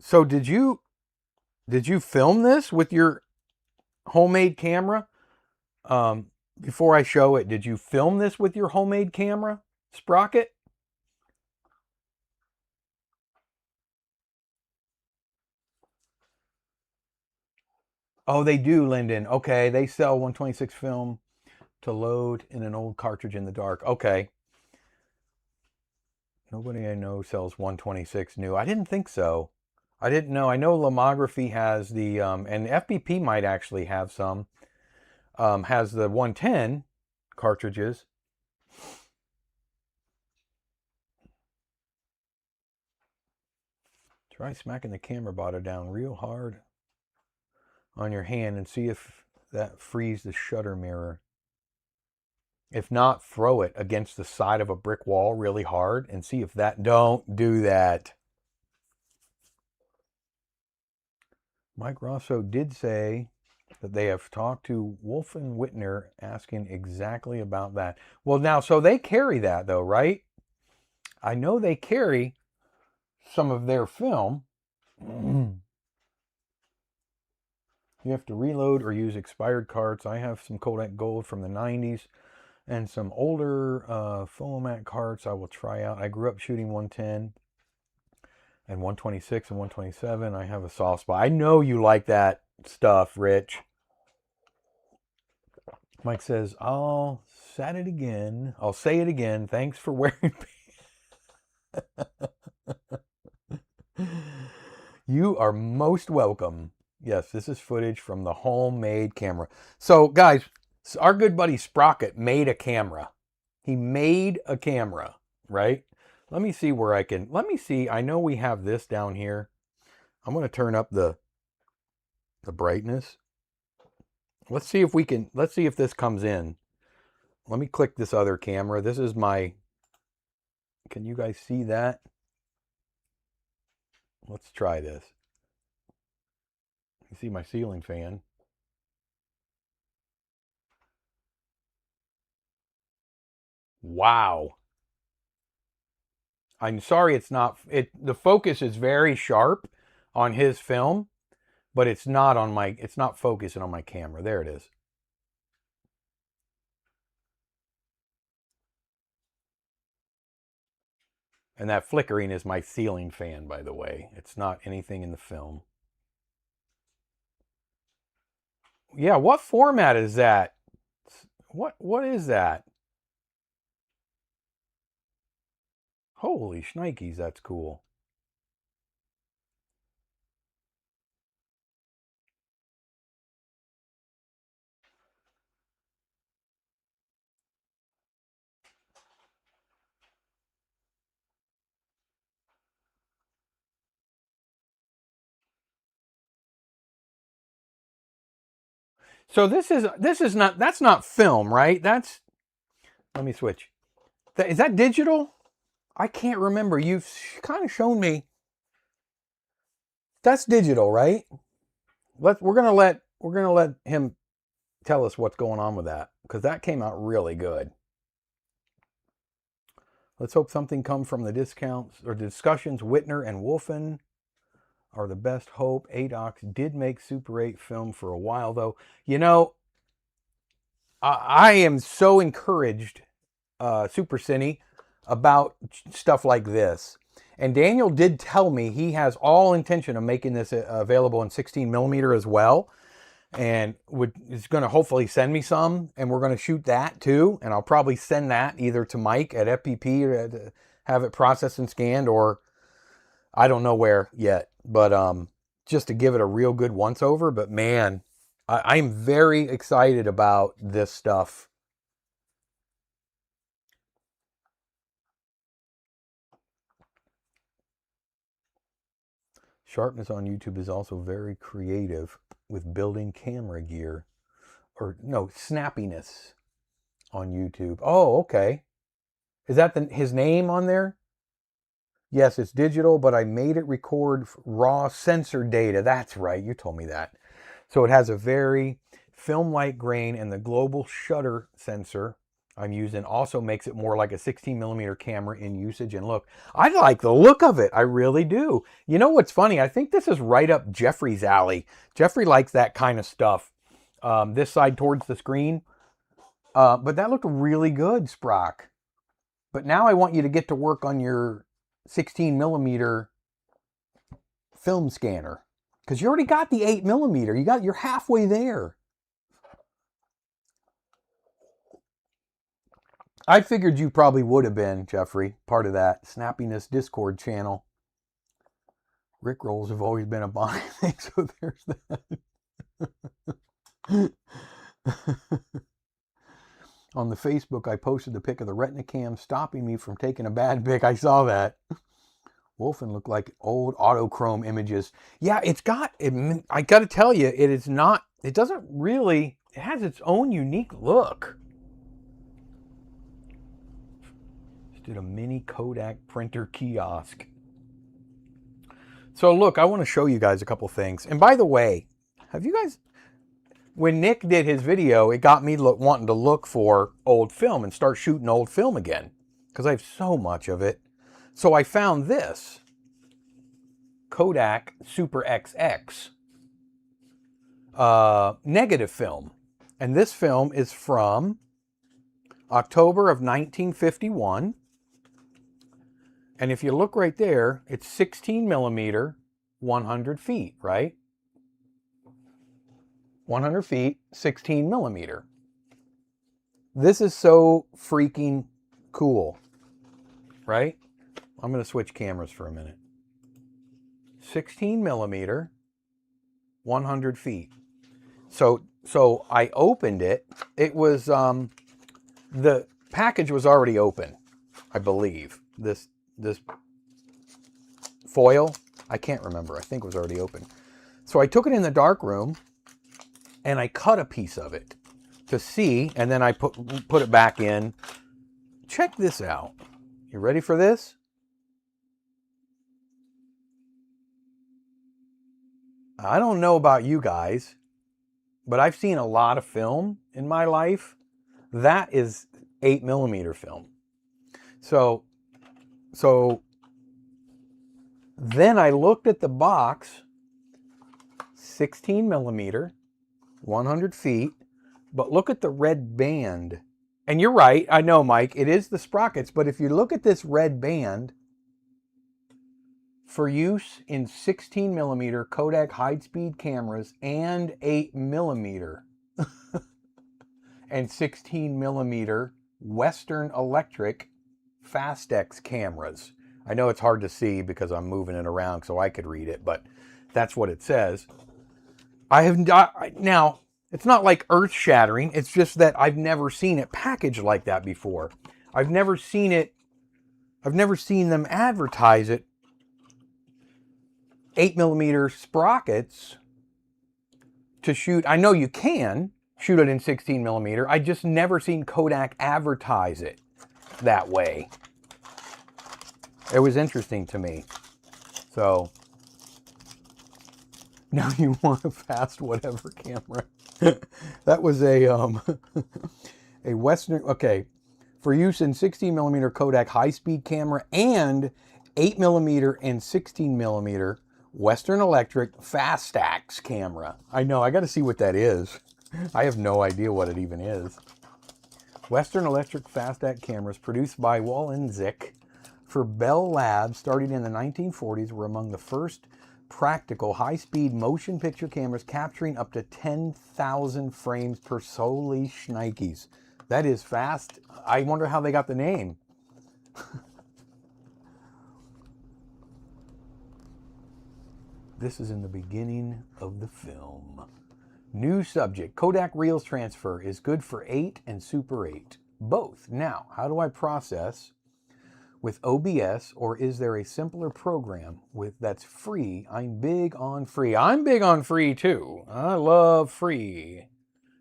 So did you film this with your homemade camera? Before I show it, did you film this with your homemade camera, Sprocket? Oh, they do, Lyndon. Okay, they sell 126 film to load in an old cartridge in the dark. Okay. Nobody I know sells 126 new. I didn't think so. I didn't know. I know Lomography has the, and FBP might actually have some, has the 110 cartridges. Try smacking the camera bottom down real hard on your hand and see if that frees the shutter mirror. If not, throw it against the side of a brick wall really hard and see if that... Don't do that. Mike Rosso did say that they have talked to Wolf and Whitner asking exactly about that. Well, now, so they carry that though, right? I know they carry some of their film. You have to reload or use expired carts. I have some Kodak Gold from the 90s and some older Fomac carts I will try out. I grew up shooting 110 and 126 and 127. I have a soft spot. I know you like that stuff, Rich. Mike says, I'll say it again. Thanks for wearing You are most welcome. Yes, this is footage from the homemade camera. So, guys, our good buddy Sprocket made a camera. He made a camera, right? Let me see where I can... Let me see. I know we have this down here. I'm going to turn up the brightness. Let's see if we can... Let's see if this comes in. Let me click this other camera. This is my... Can you guys see that? Let's try this. You see my ceiling fan. Wow. I'm sorry it's not... The focus is very sharp on his film, but it's not on my... It's not focusing on my camera. There it is. And that flickering is my ceiling fan, by the way. It's not anything in the film. Yeah, what format is that? What is that? Holy shnikes, that's cool. So this is not... That's not film, right? That's... Let me switch. Is that digital? I can't remember. You've kind of shown me. That's digital, right? We're gonna let him tell us what's going on with that, because that came out really good. Let's hope something comes from the discounts or discussions. Whitner and Wolfen are the best hope. ADOX did make Super 8 film for a while, though. You know, I am so encouraged, Super Cine, about stuff like this. And Daniel did tell me he has all intention of making this available in 16 millimeter as well. And is going to hopefully send me some. And we're going to shoot that too. And I'll probably send that either to Mike at FPP or to have it processed and scanned, or I don't know where yet. But just to give it a real good once over. But man, I'm very excited about this stuff. Sharpness on YouTube is also very creative with building camera gear. Or no, snappiness on YouTube. Oh, okay. Is that his name on there? Yes, it's digital, but I made it record raw sensor data. That's right, you told me that. So it has a very film-like grain, and the global shutter sensor I'm using also makes it more like a 16 millimeter camera in usage and look. I like the look of it. I really do. You know what's funny? I think this is right up Jeffrey's alley. Jeffrey likes that kind of stuff. This side towards the screen. But that looked really good, Sprock. But now I want you to get to work on your 16 millimeter film scanner. Because you already got the 8 millimeter. You're halfway there. I figured you probably would have been, Jeffrey, part of that Snappiness Discord channel. Rick rolls have always been a Bonnie thing, so there's that. On the Facebook, I posted the pic of the retina cam stopping me from taking a bad pic. I saw that. Wolfen looked like old autochrome images. Yeah, it's got, I got to tell you, it is not, it doesn't really, it has its own unique look. Just did a mini Kodak printer kiosk. So look, I want to show you guys a couple things. And by the way, have you guys, when Nick did his video, it got me wanting to look for old film and start shooting old film again, because I have so much of it. So I found this Kodak Super XX negative film. And this film is from October of 1951. And if you look right there, it's 16 millimeter, 100 feet, right? 100 feet, 16 millimeter. This is so freaking cool, right? I'm going to switch cameras for a minute. 16 millimeter, 100 feet. So I opened it. It was, the package was already open, I believe. This foil, I can't remember. I think it was already open. So I took it in the dark room and I cut a piece of it to see, and then I put it back in. Check this out. You ready for this? I don't know about you guys, but I've seen a lot of film in my life. That is 8 millimeter film. So then I looked at the box, 16 millimeter, 100 feet, but look at the red band. And you're right, I know, Mike, it is the sprockets, but if you look at this red band, for use in 16 millimeter Kodak high-speed cameras and 8 millimeter and 16 millimeter Western Electric Fastex cameras. I know it's hard to see because I'm moving it around so I could read it, but that's what it says. I have not, now, it's not like earth-shattering, it's just that I've never seen it packaged like that before. I've never seen them advertise it. 8 millimeter sprockets to shoot. I know you can shoot it in 16 millimeter. I just never seen Kodak advertise it that way. It was interesting to me. So now you want a fast whatever camera. That was a Western, okay, for use in 16 millimeter Kodak high-speed camera and 8 millimeter and 16 millimeter Western Electric Fastex camera. I know, I got to see what that is. I have no idea what it even is. Western Electric Fastex cameras produced by Wallenzik for Bell Labs starting in the 1940s were among the first practical high-speed motion picture cameras capturing up to 10,000 frames per holy shnikes. That is fast. I wonder how they got the name. This is in the beginning of the film. New subject. Kodak Reels transfer is good for 8 and Super 8. Both. Now, how do I process with OBS, or is there a simpler program that's free? I'm big on free. I'm big on free too. I love free.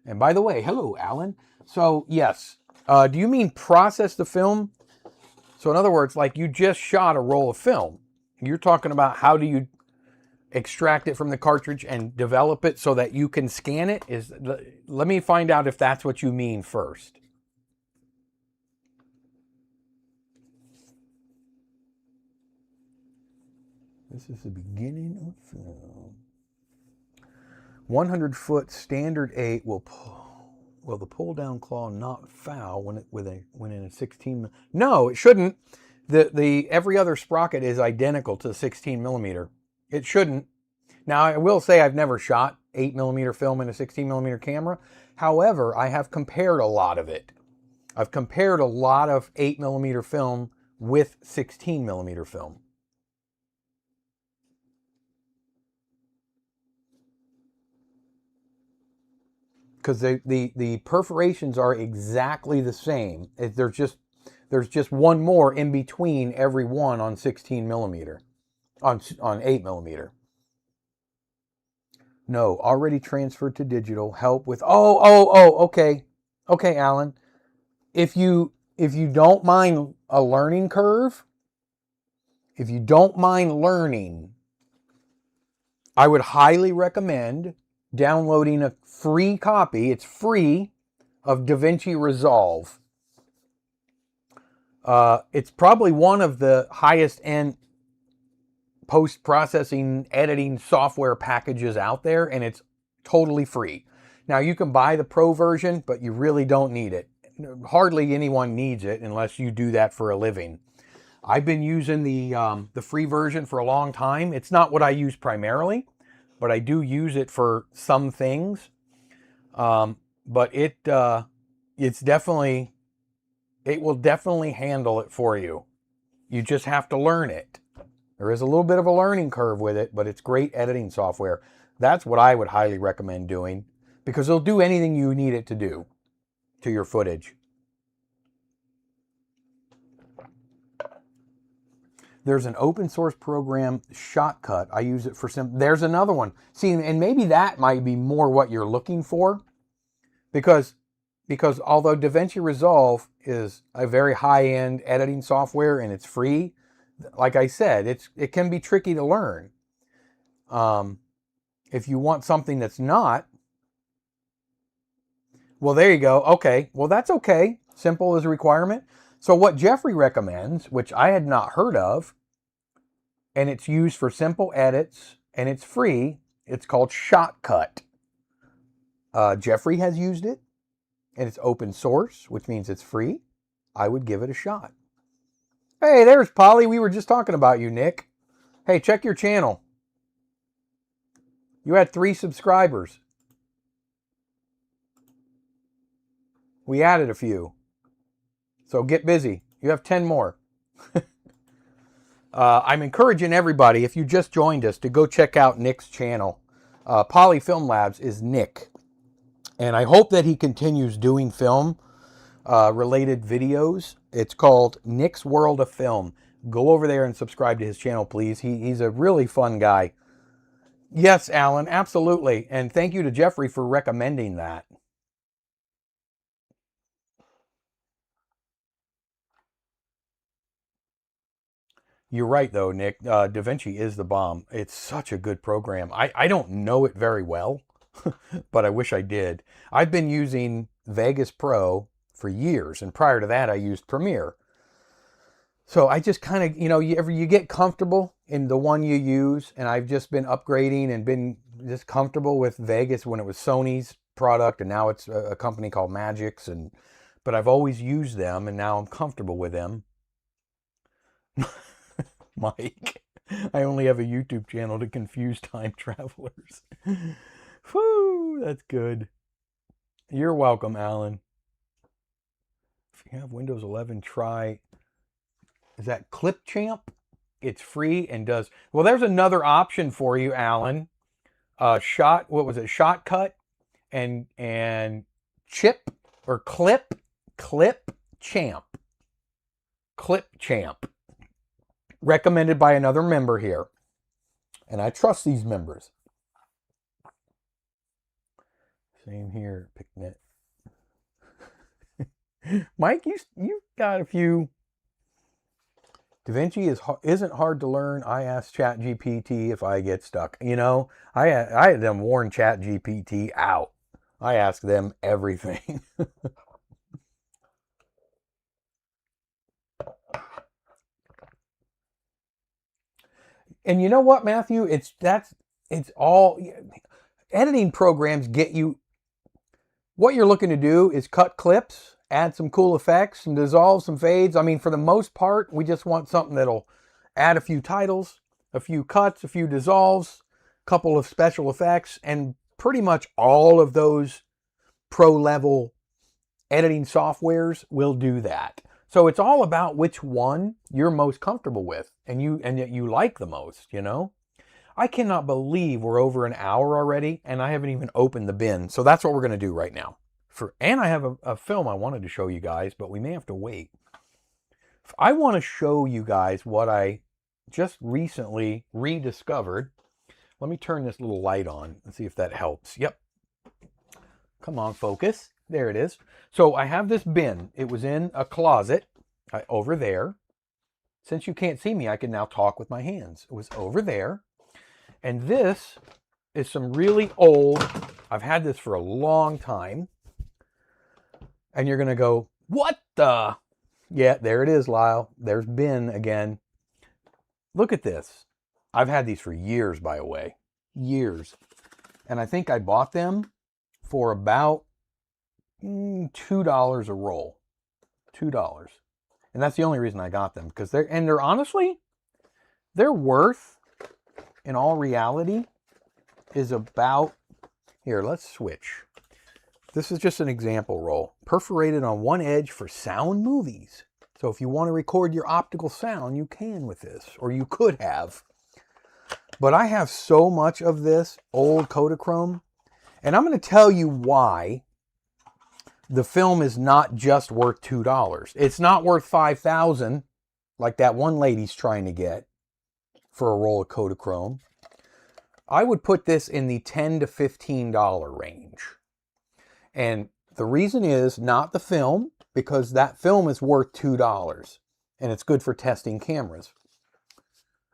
And by the way, hello, Alan. So yes, do you mean process the film? So in other words, like you just shot a roll of film. You're talking about how do you extract it from the cartridge and develop it so that you can scan it? Let me find out if that's what you mean first. This is the beginning of film. 100-foot standard 8 will the pull down claw not foul when in a 16? No, it shouldn't. The every other sprocket is identical to the 16 millimeter. It shouldn't. Now, I will say I've never shot 8 millimeter film in a 16 millimeter camera. However, I have compared a lot of it. I've compared a lot of 8mm film with 16mm film. Because the perforations are exactly the same. There's just one more in between every one on 16mm, on 8mm. No, already transferred to digital. Help with okay, Alan. If you don't mind a learning curve, if you don't mind learning, I would highly recommend downloading a free copy. It's free, of DaVinci Resolve. It's probably one of the highest end post-processing editing software packages out there, and it's totally free. Now, you can buy the pro version, but you really don't need it. Hardly anyone needs it unless you do that for a living. I've been using the free version for a long time. It's not what I use primarily, but I do use it for some things. But it's definitely, it will definitely handle it for you. You just have to learn it. There is a little bit of a learning curve with it, but it's great editing software. That's what I would highly recommend doing, because it'll do anything you need it to do to your footage. There's an open source program, Shotcut. I use it for there's another one. See, and maybe that might be more what you're looking for, because although DaVinci Resolve is a very high-end editing software and it's free, like I said, it can be tricky to learn. If you want something that's not, well, there you go. Okay, well, that's okay. Simple is a requirement. So what Jeffrey recommends, which I had not heard of, and it's used for simple edits, and it's free, it's called Shotcut. Jeffrey has used it, and it's open source, which means it's free. I would give it a shot. Hey, there's Polly. We were just talking about you, Nick. Hey, check your channel. You had 3 subscribers. We added a few. So get busy. You have 10 more. I'm encouraging everybody, if you just joined us, to go check out Nick's channel. Poly Film Labs is Nick. And I hope that he continues doing film related videos. It's called Nick's World of Film. Go over there and subscribe to his channel, please. He's a really fun guy. Yes, Alan, absolutely. And thank you to Jeffrey for recommending that. You're right, though, Nick. DaVinci is the bomb. It's such a good program. I don't know it very well, but I wish I did. I've been using Vegas Pro for years, and prior to that, I used Premiere. So I just kind of, you get comfortable in the one you use, and I've just been upgrading and been just comfortable with Vegas when it was Sony's product, and now it's a company called Magix, but I've always used them, and now I'm comfortable with them. Mike, I only have a YouTube channel to confuse time travelers. Whew, that's good. You're welcome, Alan. If you have Windows 11, try, is that Clipchamp? It's free and does, well, there's another option for you, Alan. What was it? Shotcut and Chip or Clipchamp. Clipchamp. Recommended by another member here. And I trust these members. Same here, Picnet. Mike, you got a few. DaVinci isn't hard to learn. I asked ChatGPT if I get stuck. I had them warn ChatGPT out. I ask them everything. And you know what, Matthew? It's all editing programs get you. What you're looking to do is cut clips, add some cool effects, some dissolve, some fades. I mean, for the most part, we just want something that'll add a few titles, a few cuts, a few dissolves, a couple of special effects, and pretty much all of those pro level editing softwares will do that. So it's all about which one you're most comfortable with and that you like the most, you know? I cannot believe we're over an hour already and I haven't even opened the bin. So that's what we're going to do right now. And I have a film I wanted to show you guys, but we may have to wait. I want to show you guys what I just recently rediscovered. Let me turn this little light on and see if that helps. Yep. Come on, focus. There it is. So I have this bin. It was in a closet over there. Since you can't see me, I can now talk with my hands. It was over there. And this is some really old, I've had this for a long time. And you're going to go, what the? Yeah, there it is, Lyle. There's bin again. Look at this. I've had these for years, by the way. Years. And I think I bought them for about $2 a roll. $2. And that's the only reason I got them. Because they're honestly, they're worth, in all reality, is about, here, let's switch. This is just an example roll. Perforated on one edge for sound movies. So if you want to record your optical sound, you can with this. Or you could have. But I have so much of this old Kodachrome. And I'm going to tell you why the film is not just worth $2. It's not worth $5,000 like that one lady's trying to get for a roll of Kodachrome. I would put this in the $10 to $15 range. And the reason is not the film, because that film is worth $2 and it's good for testing cameras.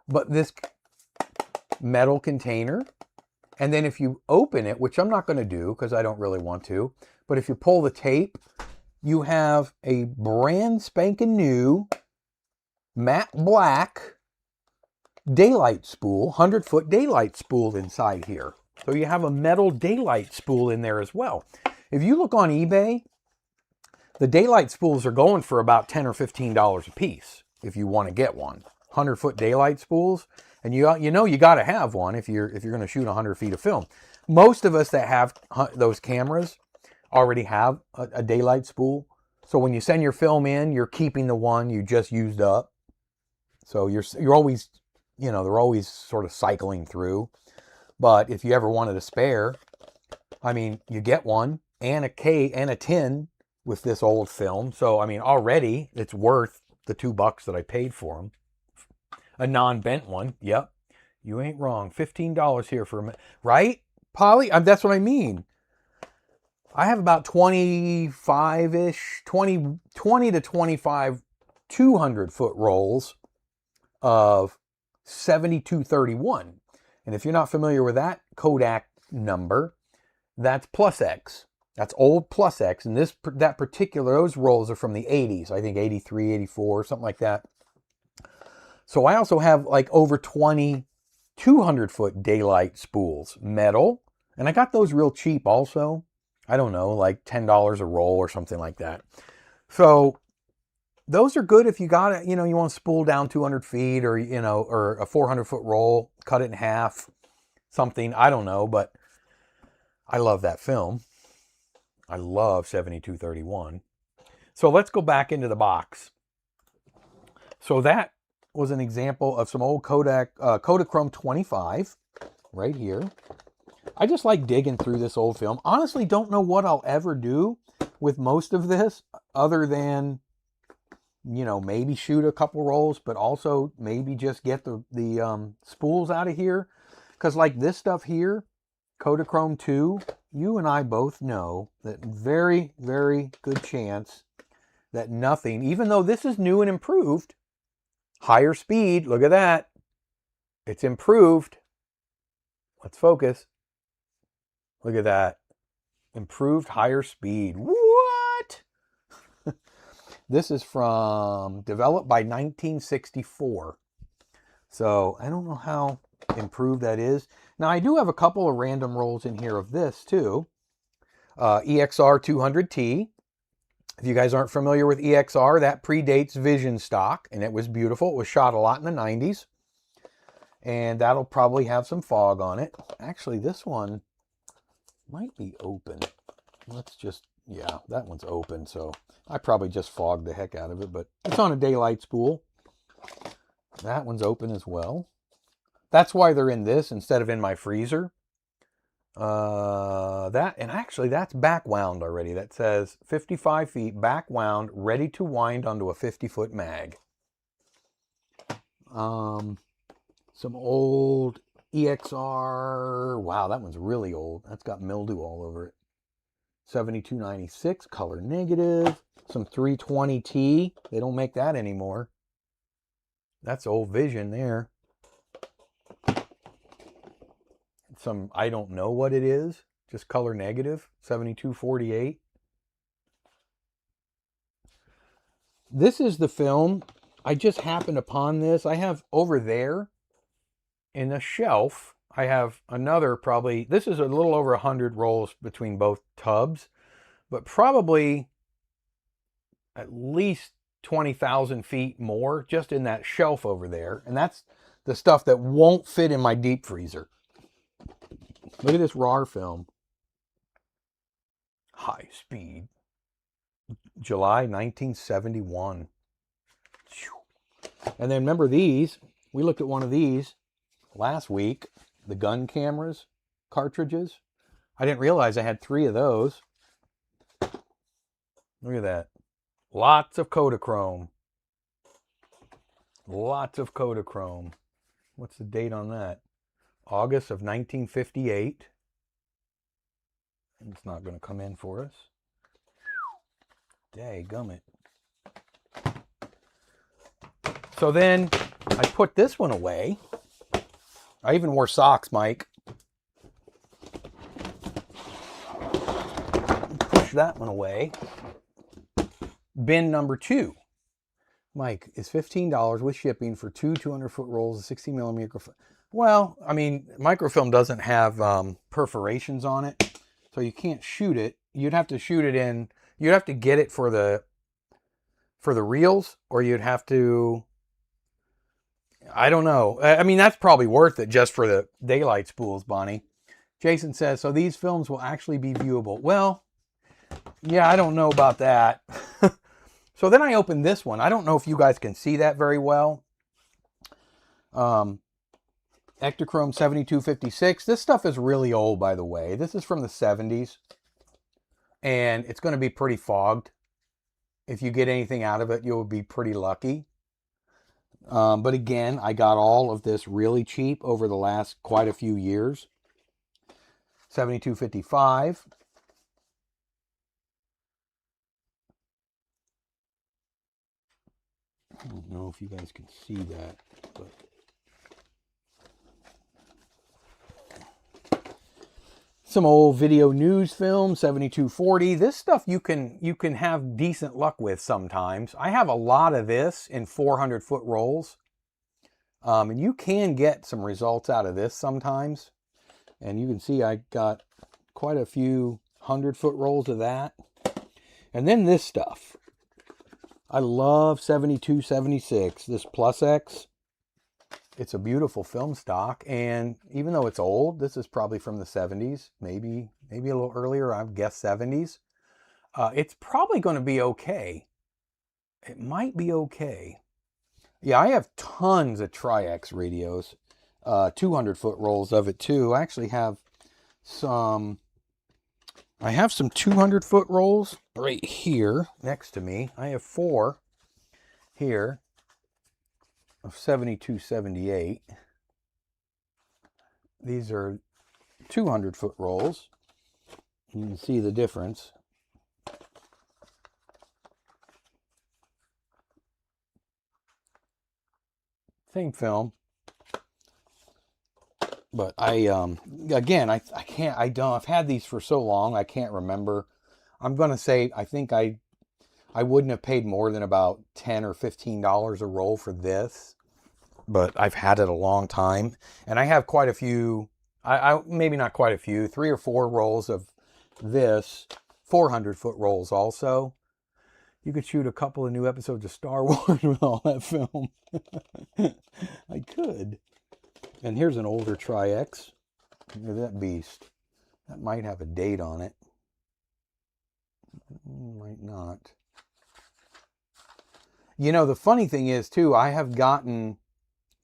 But this metal container, and then if you open it, which I'm not going to do because I don't really want to, but if you pull the tape, you have a brand spanking new matte black daylight spool, 100-foot daylight spool inside here. So you have a metal daylight spool in there as well. If you look on eBay, the daylight spools are going for about $10 or $15 a piece if you want to get one. 100-foot daylight spools, and you know you got to have one if you're going to shoot 100 feet of film. Most of us that have those cameras already have a daylight spool. So when you send your film in, you're keeping the one you just used up. So you're always, you know, they're always sort of cycling through. But if you ever wanted a spare, I mean, you get one and a tin with this old film. So, I mean, already it's worth the $2 that I paid for them. A non-bent one. Yep. You ain't wrong. $15 here for a minute. Right, Polly? That's what I mean. I have about 25-ish, 20 to 25 200-foot rolls of 7231. And if you're not familiar with that Kodak number, that's plus X. That's old plus X. And those rolls are from the 80s. I think 83, 84, something like that. So I also have like over 20 200-foot daylight spools, metal. And I got those real cheap also. I don't know, like $10 a roll or something like that. So those are good if you got it, you know, you want to spool down 200 feet or, you know, or a 400-foot roll, cut it in half, something, I don't know, but I love that film. I love 7231. So let's go back into the box. So that was an example of some old Kodachrome 25 right here. I just like digging through this old film. Honestly, don't know what I'll ever do with most of this other than, you know, maybe shoot a couple rolls, but also maybe just get the spools out of here. Because like this stuff here, Kodachrome 2, you and I both know that very, very good chance that nothing, even though this is new and improved, higher speed, look at that. It's improved. Let's focus. Look at that. Improved higher speed. What? This is developed by 1964. So I don't know how improved that is. Now I do have a couple of random rolls in here of this too. EXR 200T. If you guys aren't familiar with EXR, that predates Vision stock, and it was beautiful. It was shot a lot in the 90s. And that'll probably have some fog on it. Actually, this one might be open. Let's just Yeah, that one's open, so I probably just fogged the heck out of it, but it's on a daylight spool. That one's open as well. That's why they're in this instead of in my freezer. And actually that's back wound already. That says 55 feet back wound, ready to wind onto a 50-foot mag. Some old EXR. Wow, that one's really old. That's got mildew all over it. 7296 color negative. Some 320T. They don't make that anymore. That's old Vision there. Some, I don't know what it is. Just color negative. 7248. This is the film. I just happened upon this. I have over there in a shelf, I have another probably, this is a little over 100 rolls between both tubs, but probably at least 20,000 feet more just in that shelf over there. And that's the stuff that won't fit in my deep freezer. Look at this RAR film. High speed. July 1971. And then remember these, we looked at one of these last week, the gun cameras, cartridges. I didn't realize I had 3 of those. Look at that. Lots of Kodachrome. Lots of Kodachrome. What's the date on that? August of 1958. It's not going to come in for us. Dadgummit. So then I put this one away. I even wore socks, Mike. Push that one away. Bin number 2. Mike, is $15 with shipping for 2 200-foot rolls of 60 millimeter. Well, I mean, microfilm doesn't have perforations on it, so you can't shoot it. You'd have to shoot it in. You'd have to get it for the reels, or you'd have to. I don't know. I mean, that's probably worth it just for the daylight spools, Bonnie. Jason says, so these films will actually be viewable. Well, yeah, I don't know about that. So then I opened this one. I don't know if you guys can see that very well. Ektachrome 7256. This stuff is really old, by the way. This is from the 70s. And it's going to be pretty fogged. If you get anything out of it, you'll be pretty lucky. But again, I got all of this really cheap over the last quite a few years. 7255. I don't know if you guys can see that, but some old video news film, 7240. This stuff you can have decent luck with sometimes. I have a lot of this in 400-foot rolls. And you can get some results out of this sometimes. And you can see I got quite a few 100-foot rolls of that. And then this stuff. I love 7276, this Plus X. It's a beautiful film stock, and even though it's old, this is probably from the 70s, maybe a little earlier, I guess 70s. It's probably going to be okay. It might be okay. Yeah, I have tons of Tri-X radios, 200-foot rolls of it too. I actually have some 200-foot rolls right here next to me. I have 4 here of 7278. These are 200-foot rolls. You can see the difference. Same film. But again, I've had these for so long, I can't remember. I'm going to say, I think I wouldn't have paid more than about $10 or $15 a roll for this. But I've had it a long time. And I have quite a few, maybe not quite a few, 3 or 4 rolls of this, 400-foot rolls also. You could shoot a couple of new episodes of Star Wars with all that film. I could. And here's an older Tri-X. Look at that beast. That might have a date on it. Might not. You know, the funny thing is, too, I have gotten...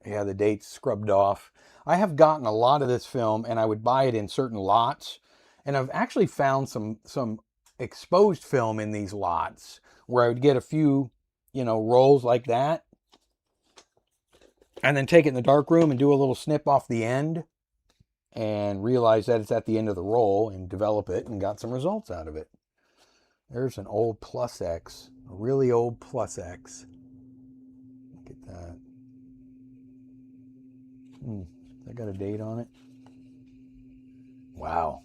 Yeah, the date's scrubbed off. I have gotten a lot of this film, and I would buy it in certain lots. And I've actually found some exposed film in these lots where I would get a few, you know, rolls like that. And then take it in the dark room and do a little snip off the end. And realize that it's at the end of the roll and develop it and got some results out of it. There's an old Plus X. A really old Plus X. Look at that. I got a date on it. Wow.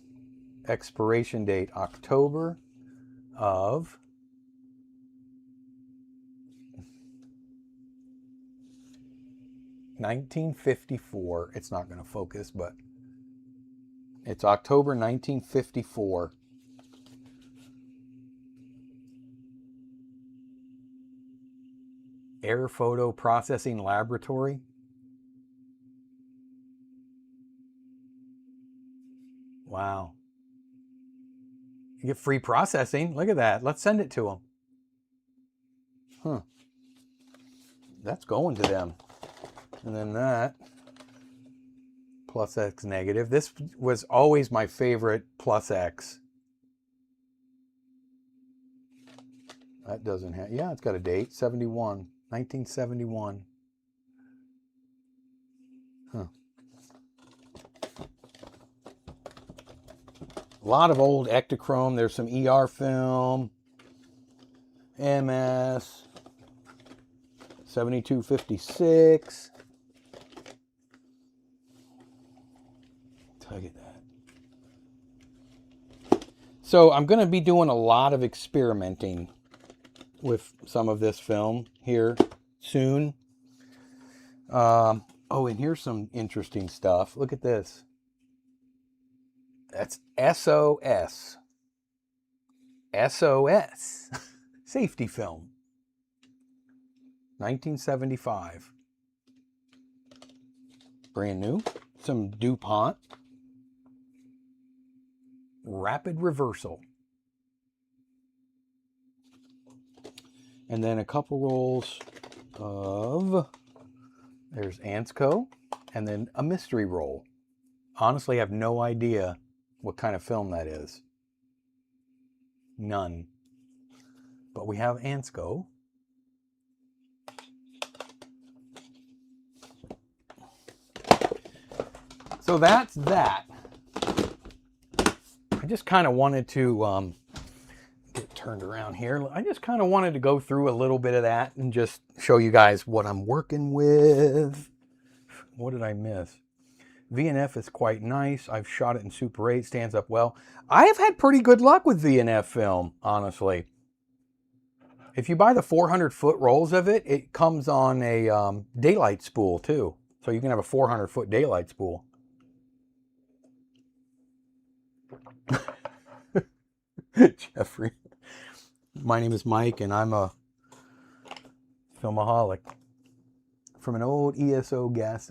Expiration date October of 1954. It's not going to focus, but it's October 1954. Air Photo Processing Laboratory. Wow. You get free processing. Look at that. Let's send it to them. Huh. That's going to them. And then that. Plus X negative. This was always my favorite Plus X. That doesn't have... Yeah, it's got a date. 71. 1971. Huh. A lot of old Ektachrome. There's some ER film. MS. 7256. Look at that. So I'm going to be doing a lot of experimenting with some of this film here soon. Oh, and here's some interesting stuff. Look at this. That's SOS. SOS. Safety film. 1975. Brand new. Some DuPont. Rapid reversal. And then a couple rolls of... There's Ansco. And then a mystery roll. Honestly, I have no idea what kind of film that is. None. But we have Ansco. So that's that. I just kind of wanted to get turned around here. I just kind of wanted to go through a little bit of that and just show you guys what I'm working with. What did I miss? V&F is quite nice. I've shot it in Super 8. Stands up well. I have had pretty good luck with V&F film, honestly. If you buy the 400-foot rolls of it, it comes on a daylight spool, too. So you can have a 400-foot daylight spool. Jeffrey. My name is Mike, and I'm a filmaholic. From an old SO gas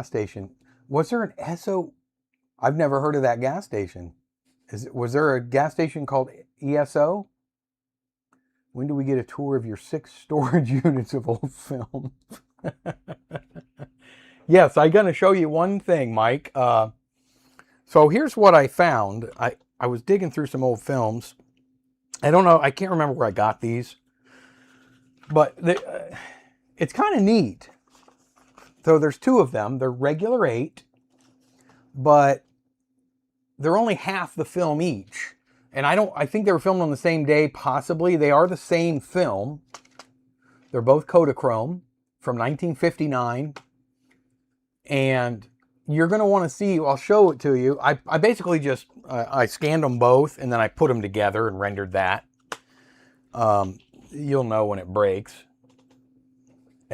station. Was there an SO? I've never heard of that gas station. Was there a gas station called ESO? When do we get a tour of your 6 storage units of old film? Yes, I'm going to show you one thing, Mike. So here's what I found. I was digging through some old films. I don't know. I can't remember where I got these. But it's kind of neat. So there's 2 of them. They're regular 8. But they're only half the film each. And I think they were filmed on the same day, possibly. They are the same film. They're both Kodachrome from 1959. And you're going to want to see, I'll show it to you. I basically just, I scanned them both and then I put them together and rendered that. You'll know when it breaks.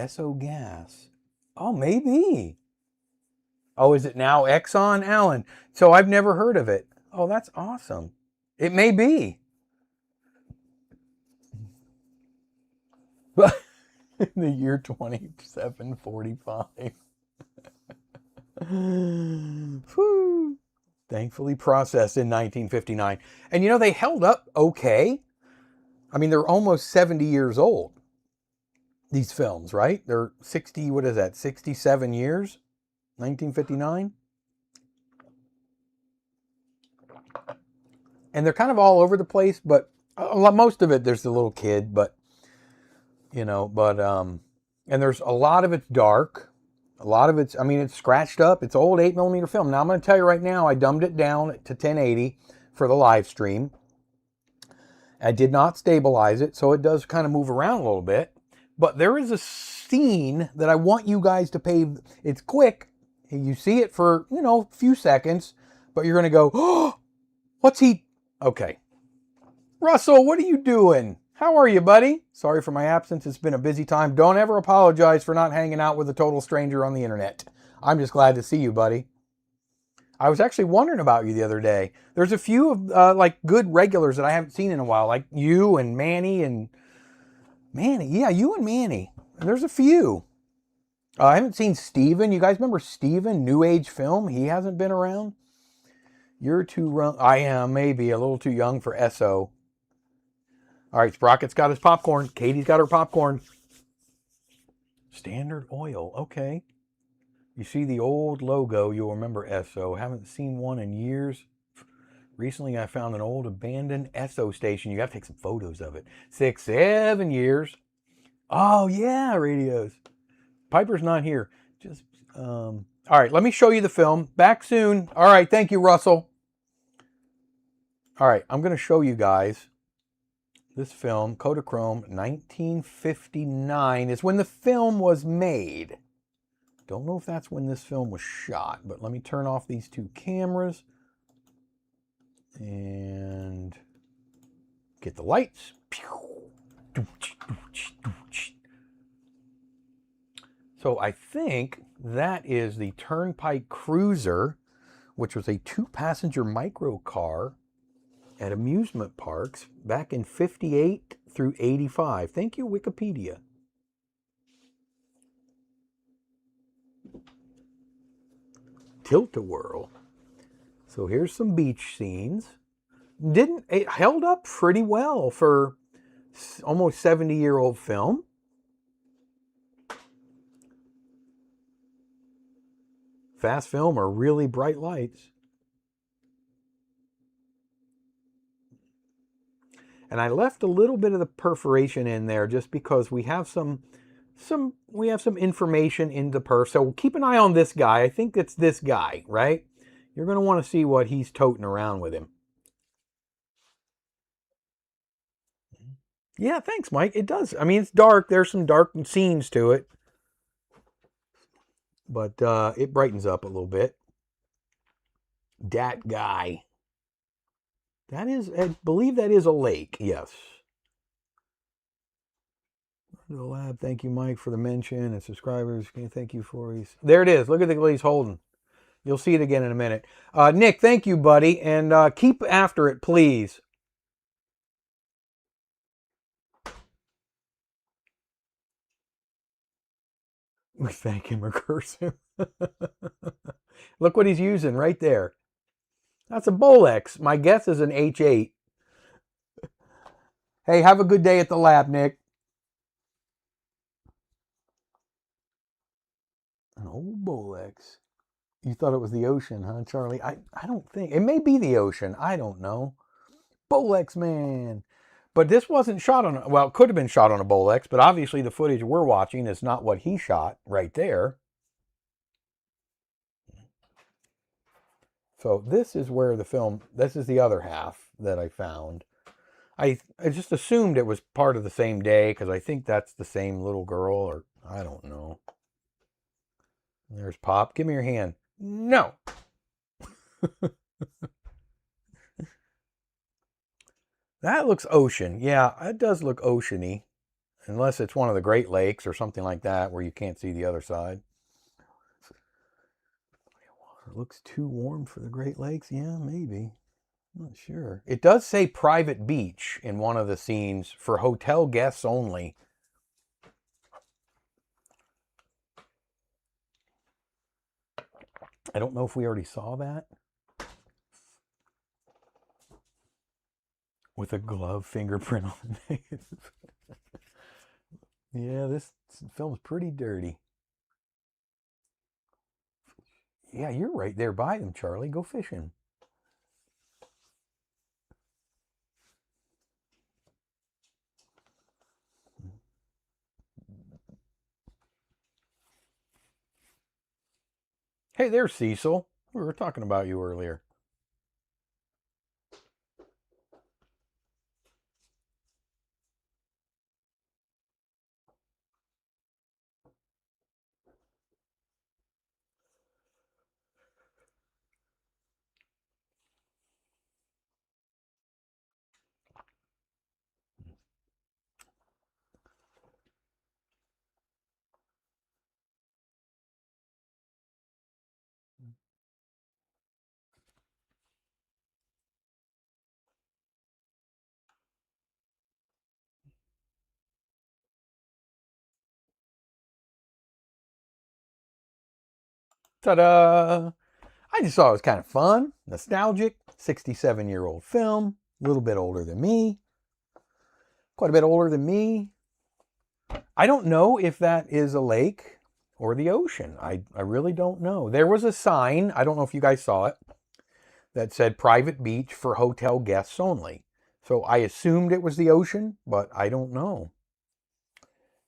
SO gas. Oh, maybe. Oh, is it now Exxon? Alan. So I've never heard of it. Oh, that's awesome. It may be. In the year 2745. Whew. Thankfully processed in 1959. And you know, they held up okay. I mean, they're almost 70 years old, these films, right? They're 60, what is that, 67 years? 1959? And they're kind of all over the place, but most of it, there's the little kid, but, you know, and there's a lot of it's dark. A lot of it's, I mean, it's scratched up. It's old 8mm film. Now, I'm going to tell you right now, I dumbed it down to 1080 for the live stream. I did not stabilize it, so it does kind of move around a little bit. But there is a scene that I want you guys to pay. It's quick. You see it for, you know, a few seconds, but you're going to go, oh, what's he? Okay. Russell, what are you doing? How are you, buddy? Sorry for my absence. It's been a busy time. Don't ever apologize for not hanging out with a total stranger on the internet. I'm just glad to see you, buddy. I was actually wondering about you the other day. There's a few of like good regulars that I haven't seen in a while, like you and Manny and Manny. Yeah, you and Manny. There's a few. I haven't seen Steven. You guys remember Steven, New Age Film? He hasn't been around. You're too young. I am maybe a little too young for SO. All right, Sprocket's got his popcorn. Katie's got her popcorn. Standard Oil. Okay. You see the old logo, you'll remember Esso. Haven't seen one in years. Recently, I found an old abandoned Esso station. You got to take some photos of it. 6, 7 years. Oh, yeah, radios. Piper's not here. Just, all right, let me show you the film. Back soon. All right, thank you, Russell. All right, I'm going to show you guys this film, Kodachrome, 1959, is when the film was made. Don't know if that's when this film was shot, but let me turn off these two cameras and get the lights. So I think that is the Turnpike Cruiser, which was a 2-passenger micro car at amusement parks back in 58 through 85. Thank you, Wikipedia. Tilt-a-whirl. So here's some beach scenes. It held up pretty well for almost 70-year-old film. Fast film or really bright lights. And I left a little bit of the perforation in there just because we have some information in the perf. So keep an eye on this guy. I think it's this guy, right? You're going to want to see what he's toting around with him. Yeah, thanks, Mike. It does. I mean, it's dark. There's some dark scenes to it. But it brightens up a little bit. That guy. That is, I believe that is a lake. Yes. The lab. Thank you, Mike, for the mention. And subscribers, thank you for these. There it is. Look at the what he's holding. You'll see it again in a minute. Nick, thank you, buddy. And keep after it, please. We thank him recursive. Look what he's using right there. That's a Bolex. My guess is an H8. Hey, have a good day at the lab, Nick. An old Bolex. You thought it was the ocean, huh, Charlie? I don't think. It may be the ocean. I don't know. Bolex man. But this wasn't shot on, well, it could have been shot on a Bolex, but obviously the footage we're watching is not what he shot right there. So this is where the film, this is the other half that I found. I just assumed it was part of the same day because I think that's the same little girl, or I don't know. There's Pop. Give me your hand. No. That looks ocean. Yeah, it does look oceany. Unless it's one of the Great Lakes or something like that where you can't see the other side. It looks too warm for the Great Lakes. Yeah, maybe. I'm not sure. It does say private beach in one of the scenes for hotel guests only. I don't know if we already saw that. with a glove fingerprint on the negative. Yeah, this film's pretty dirty. Yeah, you're right there by them, Charlie. Go fishing. Hey there, Cecil. We were talking about you earlier. Ta-da! I just thought it was kind of fun, nostalgic, 67-year-old film, a little bit older than me, quite a bit older than me. I don't know if that is a lake or the ocean. I really don't know. There was a sign, I don't know if you guys saw it, that said private beach for hotel guests only. So I assumed it was the ocean, but I don't know.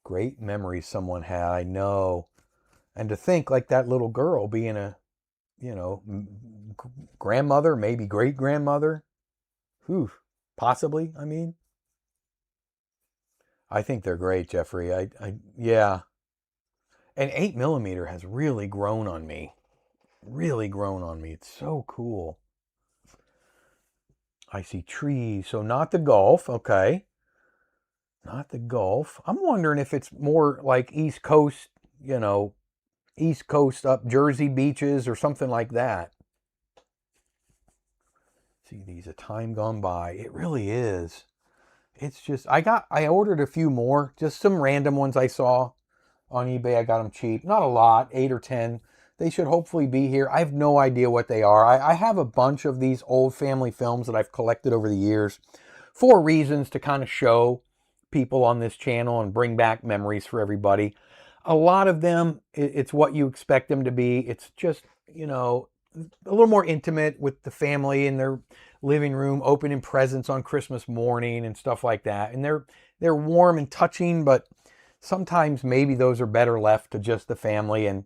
Great memories someone had, I know. And to think like that little girl being a, you know, grandmother, maybe great-grandmother. Whew, possibly, I mean. I think they're great, Jeffrey. Yeah. And 8mm has really grown on me. Really grown on me. It's so cool. I see trees. So not the Gulf, okay. Not the Gulf. I'm wondering if it's more like East Coast, you know, East Coast up Jersey beaches or something like that. See these, a time gone by. It really is. It's just, I ordered a few more, just some random ones I saw on eBay. I got them cheap. Not a lot, 8 or 10. They should hopefully be here. I have no idea what they are. I have a bunch of these old family films that I've collected over the years for reasons to kind of show people on this channel and bring back memories for everybody. A lot of them, it's what you expect them to be. It's just, you know, a little more intimate with the family in their living room, opening presents on Christmas morning and stuff like that. And they're warm and touching, but sometimes maybe those are better left to just the family. And,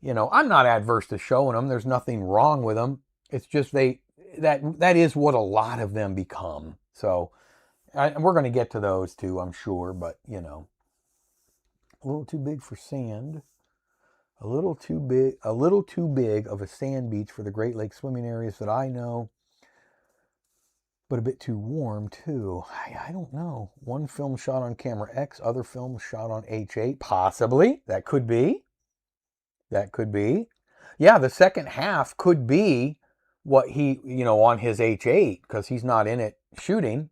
you know, I'm not adverse to showing them. There's nothing wrong with them. It's just that is what a lot of them become. So we're going to get to those too, I'm sure, but you know, a little too big for sand. A little too big of a sand beach for the Great Lakes swimming areas that I know, but a bit too warm too. I don't know. One film shot on camera X, other film shot on H8, possibly. That could be. That could be. Yeah, the second half could be what he, you know, on his H8, because he's not in it shooting.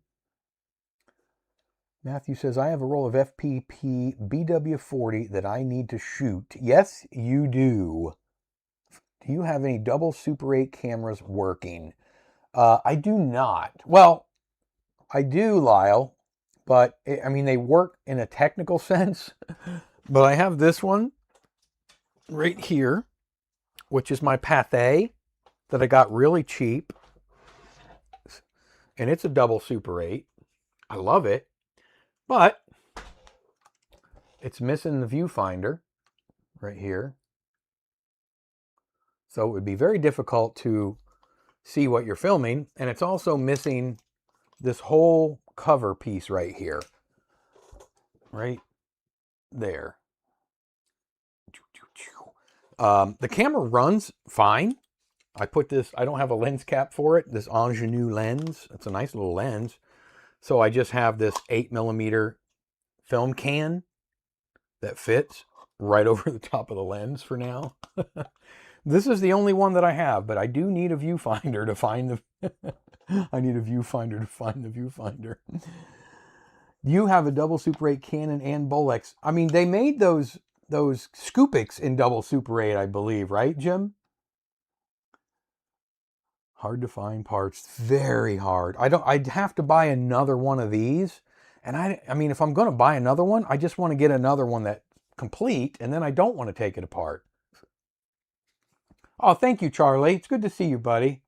Matthew says, I have a roll of FPP BW40 that I need to shoot. Yes, you do. Do you have any double Super 8 cameras working? I do not. Well, I do, Lyle, but I mean, they work in a technical sense. But I have this one right here, which is my Pathé that I got really cheap. And it's a double Super 8. I love it. But it's missing the viewfinder right here. So it would be very difficult to see what you're filming. And it's also missing this whole cover piece right here. Right there. The camera runs fine. I put this, I don't have a lens cap for it, this ingenue lens. It's a nice little lens. So I just have this 8mm film can that fits right over the top of the lens for now. This is the only one that I have, but I do need a viewfinder to find the I need a viewfinder to find the viewfinder. You have a double Super 8 Canon and Bolex. I mean, they made those Scoopix in double Super 8, I believe, right, Jim? Hard to find parts. Very hard. I'd have to buy another one of these. And I mean, if I'm going to buy another one, I just want to get another one that's complete, and then I don't want to take it apart. Oh, thank you, Charlie. It's good to see you, buddy.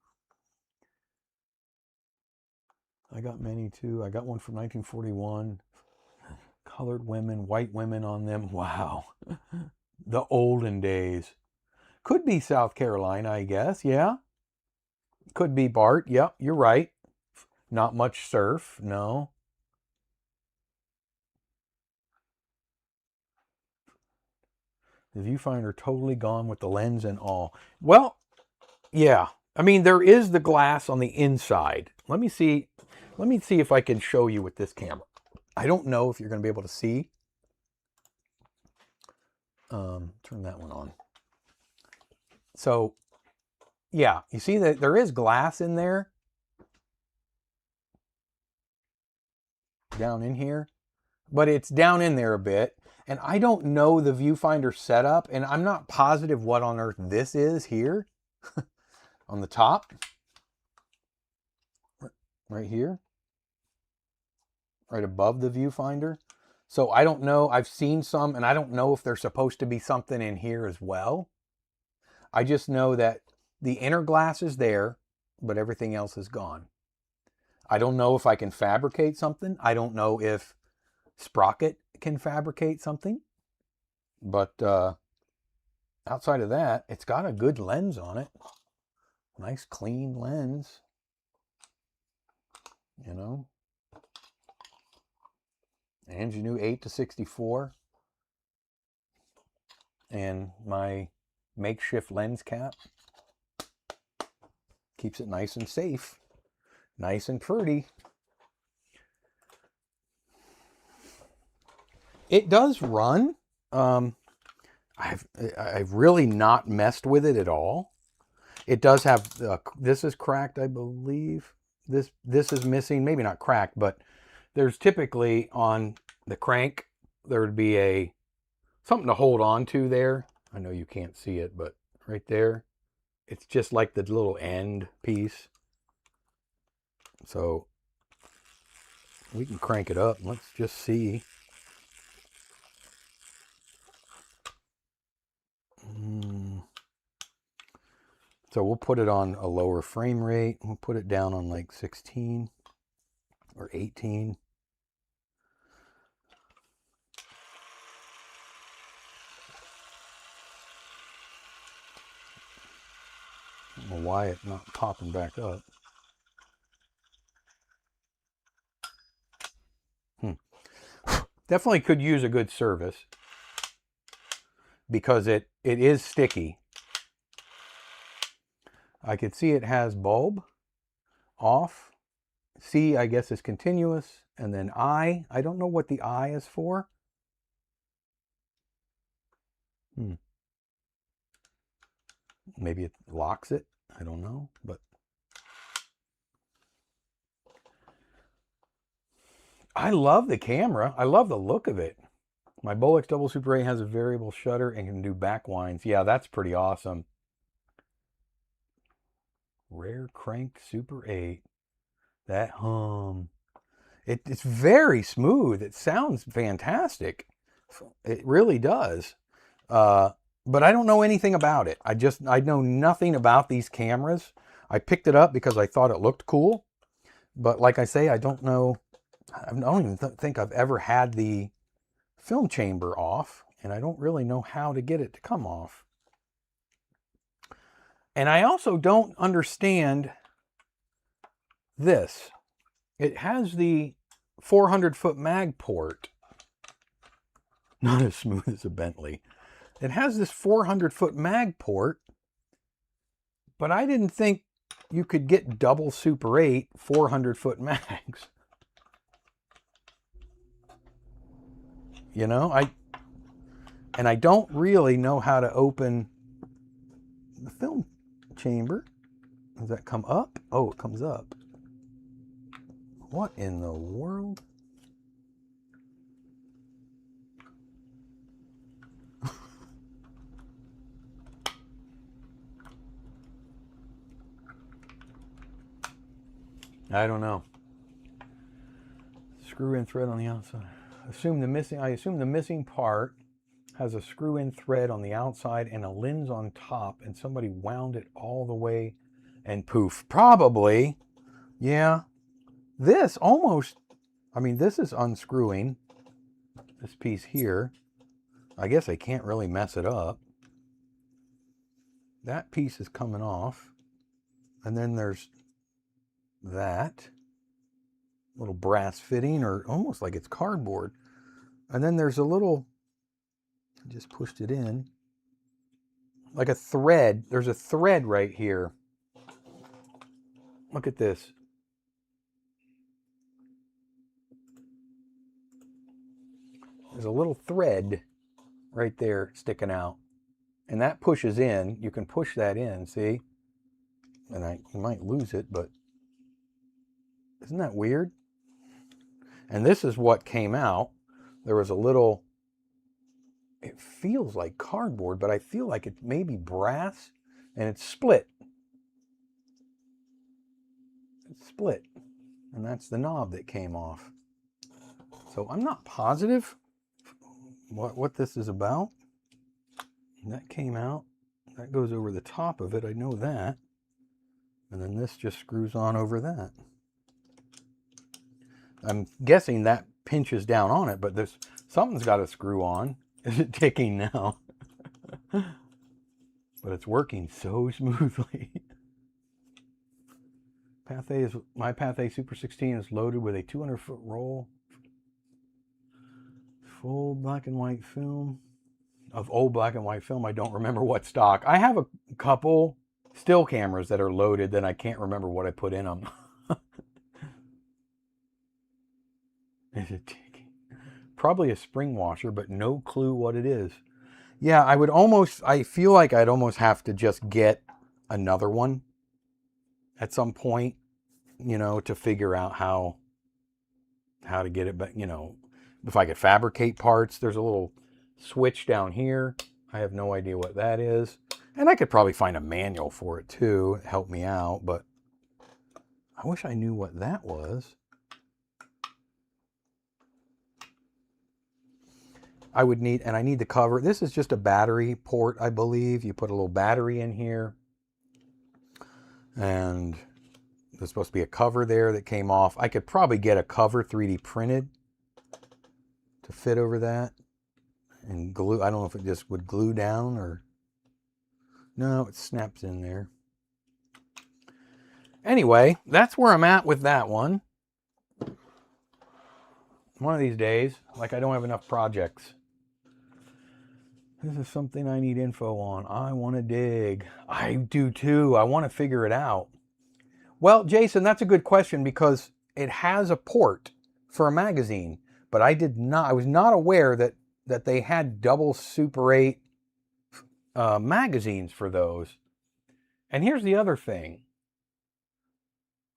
I got many too. I got one from 1941. Colored women, white women on them. Wow. The olden days. Could be South Carolina, I guess. Yeah. Could be Bart. Yep, you're right. Not much surf. No. The viewfinder totally gone with the lens and all. Well, yeah. I mean, there is the glass on the inside. Let me see if I can show you with this camera. I don't know if you're going to be able to see. Turn that one on. So, yeah, you see that there is glass in there. Down in here. But it's down in there a bit. And I don't know the viewfinder setup, and I'm not positive what on earth this is here. On the top. Right here. Right above the viewfinder. So I don't know. I've seen some, and I don't know if there's supposed to be something in here as well. I just know that the inner glass is there, but everything else is gone. I don't know if I can fabricate something. I don't know if Sprocket can fabricate something. But outside of that, it's got a good lens on it. Nice clean lens. You know. Angenu 8-64. And my makeshift lens cap. Keeps it nice and safe. Nice and pretty. It does run. I've really not messed with it at all. It does have, this is cracked, I believe. This is missing, maybe not cracked, but there's typically on the crank, there would be something to hold on to there. I know you can't see it, but right there, it's just like the little end piece. So we can crank it up. Let's just see. So we'll put it on a lower frame rate. We'll put it down on like 16 or 18. I don't know why it's not popping back up. Definitely could use a good service because it is sticky. I could see it has bulb off. C, I guess, is continuous. And then I don't know what the I is for. Maybe it locks it. I don't know, but I love the camera. I love the look of it. My Bolex Double Super 8 has a variable shutter and can do back winds. Yeah, that's pretty awesome. Rare Crank Super 8. That hum. It's very smooth. It sounds fantastic. It really does. But I don't know anything about it. I know nothing about these cameras. I picked it up because I thought it looked cool. But like I say, I don't know. I don't even think I've ever had the film chamber off. And I don't really know how to get it to come off. And I also don't understand this. It has the 400-foot mag port. Not as smooth as a Bentley. It has this 400-foot mag port, but I didn't think you could get double Super 8 400-foot mags. You know, I don't really know how to open the film chamber. Does that come up? Oh, it comes up. What in the world? I don't know. Screw-in thread on the outside. I assume the missing part has a screw-in thread on the outside and a lens on top, and somebody wound it all the way and poof. Probably. Yeah. This almost, I mean, this is unscrewing. This piece here. I guess I can't really mess it up. That piece is coming off. And then there's that little brass fitting, or almost like it's cardboard. And then there's a little, I just pushed it in, like a thread. There's a thread right here. Look at this. There's a little thread right there sticking out. And that pushes in. You can push that in, see? And you might lose it, but isn't that weird? And this is what came out. There was a little, it feels like cardboard, but I feel like it may be brass, and it's split. It's split. And that's the knob that came off. So I'm not positive what this is about. And that came out. That goes over the top of it. I know that. And then this just screws on over that. I'm guessing that pinches down on it, but there's something's got to screw on. Is it ticking now? But it's working so smoothly. My Pathé Super 16 is loaded with a 200-foot roll. Full black and white film. Of old black and white film, I don't remember what stock. I have a couple still cameras that are loaded that I can't remember what I put in them. Is it ticking? Probably a spring washer, but no clue what it is. Yeah, I feel like I'd almost have to just get another one at some point, you know, to figure out how to get it, but you know, if I could fabricate parts. There's a little switch down here. I have no idea what that is. And I could probably find a manual for it too, help me out, but I wish I knew what that was. I would need, and I need the cover. This is just a battery port, I believe. You put a little battery in here. And there's supposed to be a cover there that came off. I could probably get a cover 3D printed to fit over that. And glue, I don't know if it just would glue down or... No, it snaps in there. Anyway, that's where I'm at with that one. One of these days, like I don't have enough projects. This is something I need info on. I want to dig. I do too. I want to figure it out. Well, Jason, that's a good question because it has a port for a magazine, but I was not aware that they had double Super 8 magazines for those. And here's the other thing.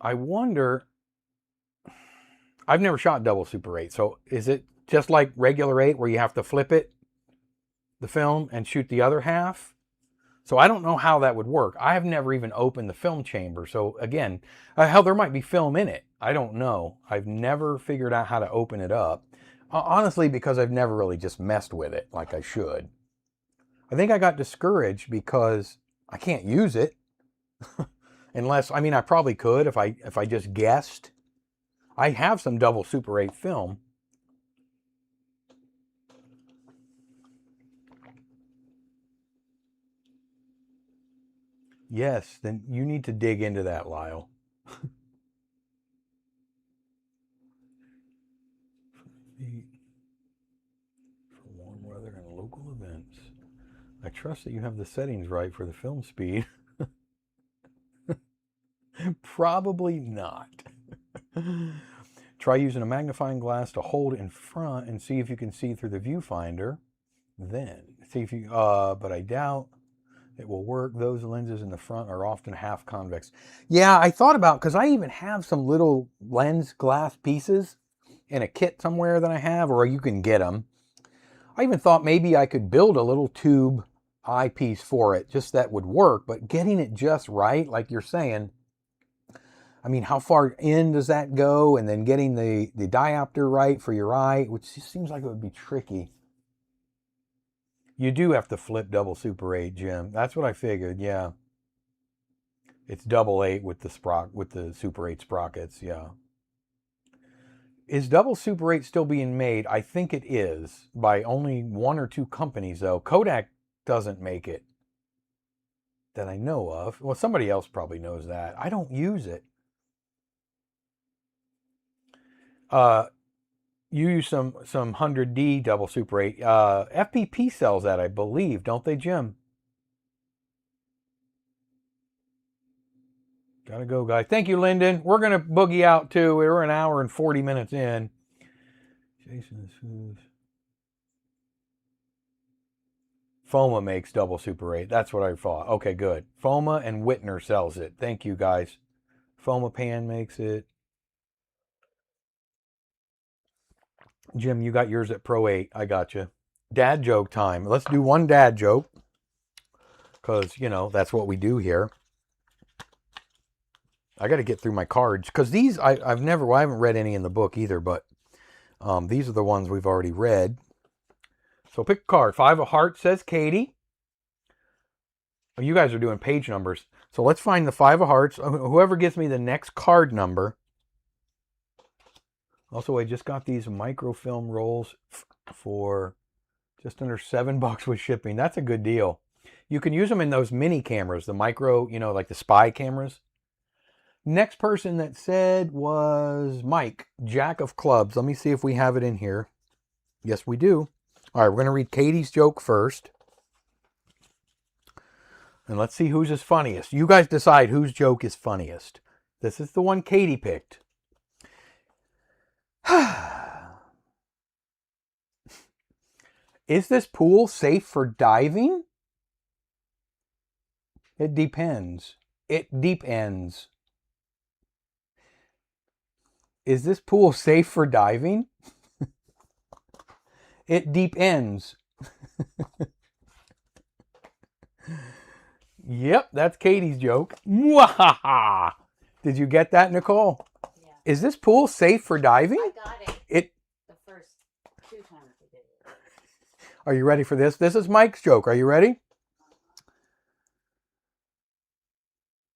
I wonder, I've never shot double Super 8, so is it just like regular 8 where you have to flip it, the film, and shoot the other half? So I don't know how that would work. I have never even opened the film chamber. So again, hell, there might be film in it. I don't know. I've never figured out how to open it up. Honestly, because I've never really just messed with it like I should. I think I got discouraged because I can't use it. Unless, I mean, I probably could if I just guessed. I have some double Super 8 film. Yes, then you need to dig into that, Lyle. For warm weather and local events. I trust that you have the settings right for the film speed. Probably not. Try using a magnifying glass to hold in front and see if you can see through the viewfinder. Then see if you, but I doubt it will work. Those lenses in the front are often half convex. Yeah, I thought about, because I even have some little lens glass pieces in a kit somewhere that I have, or you can get them. I even thought maybe I could build a little tube eyepiece for it, just that would work, but getting it just right, like you're saying, I mean, how far in does that go? And then getting the diopter right for your eye, which seems like it would be tricky. You do have to flip double Super 8, Jim. That's what I figured, yeah. It's double 8 with the Super 8 sprockets, yeah. Is double Super 8 still being made? I think it is, by only 1 or 2 companies, though. Kodak doesn't make it that I know of. Well, somebody else probably knows that. I don't use it. You use some 100D double Super 8. FPP sells that, I believe, don't they, Jim? Gotta go, guys. Thank you, Lyndon. We're gonna boogie out too. We're an hour and 40 minutes in. Jason Foods. Foma makes double Super 8. That's what I thought. Okay, good. Foma and Whitner sells it. Thank you, guys. Foma Pan makes it. Jim, you got yours at Pro 8. I got you. Dad joke time. Let's do one dad joke. Because, you know, that's what we do here. I got to get through my cards. Because these, I haven't read any in the book either. But these are the ones we've already read. So pick a card. 5 of Hearts says Katie. Oh, you guys are doing page numbers. So let's find the 5 of Hearts. Whoever gives me the next card number. Also, I just got these microfilm rolls for just under $7 with shipping. That's a good deal. You can use them in those mini cameras, the micro, you know, like the spy cameras. Next person that said was Mike, Jack of Clubs. Let me see if we have it in here. Yes, we do. All right, we're going to read Katie's joke first. And let's see who's is funniest. You guys decide whose joke is funniest. This is the one Katie picked. Is this pool safe for diving? It depends. It depends. Is this pool safe for diving? It depends. Yep, that's Katie's joke. Mwahaha! Did you get that, Nicole? Yeah. Is this pool safe for diving? I got it. The first 2 times we did it. Are you ready for this? This is Mike's joke. Are you ready?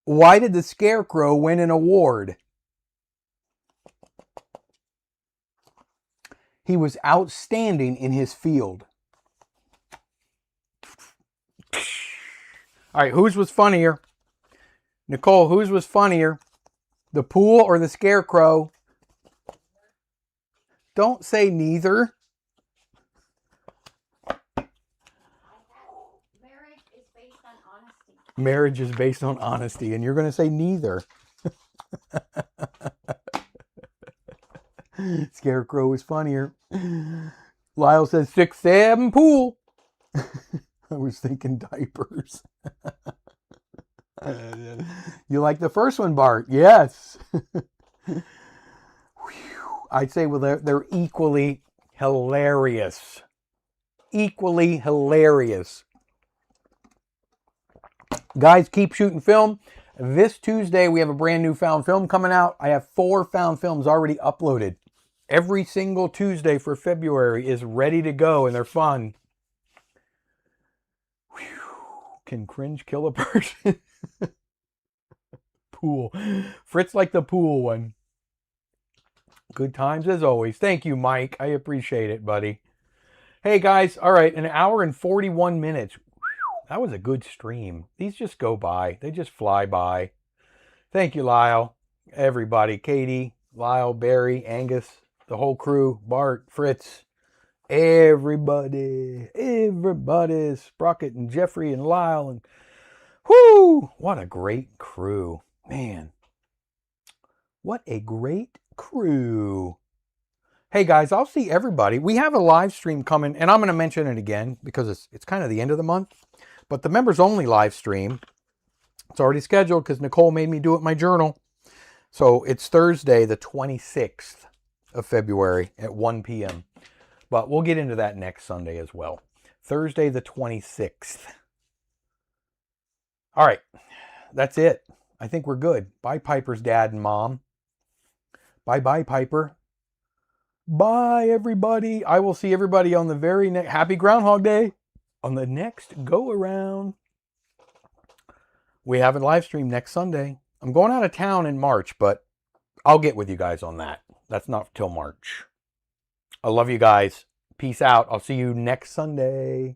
Why did the Scarecrow win an award? He was outstanding in his field. All right, whose was funnier? Nicole, whose was funnier? The pool or the Scarecrow? Don't say neither. Marriage is based on honesty. Marriage is based on honesty, and you're going to say neither. Scarecrow is funnier. Lyle says 6'7" pool. I was thinking diapers. You like the first one, Bart? Yes. I'd say well, they're equally hilarious. Equally hilarious. Guys, keep shooting film. This Tuesday, we have a brand new found film coming out. I have 4 found films already uploaded. Every single Tuesday for February is ready to go, and they're fun. Whew. Can cringe kill a person? Pool. Fritz like the pool one. Good times as always. Thank you, Mike. I appreciate it, buddy. Hey, guys. All right, an hour and 41 minutes. That was a good stream. These just go by. They just fly by. Thank you, Lyle. Everybody. Katie, Lyle, Barry, Angus, the whole crew, Bart, Fritz, everybody. Sprocket and Jeffrey and Lyle. And whoo, what a great crew. Man, what a great crew. Hey, guys, I'll see everybody. We have a live stream coming, and I'm going to mention it again because it's kind of the end of the month. But the members only live stream, it's already scheduled because Nicole made me do it in my journal. So it's Thursday, the 26th of February at 1 p.m. But we'll get into that next Sunday as well. Thursday, the 26th. All right, that's it. I think we're good. Bye, Piper's dad and mom. Bye-bye, Piper. Bye, everybody. I will see everybody on the very next... Happy Groundhog Day. On the next go-around. We have a live stream next Sunday. I'm going out of town in March, but I'll get with you guys on that. That's not till March. I love you guys. Peace out. I'll see you next Sunday.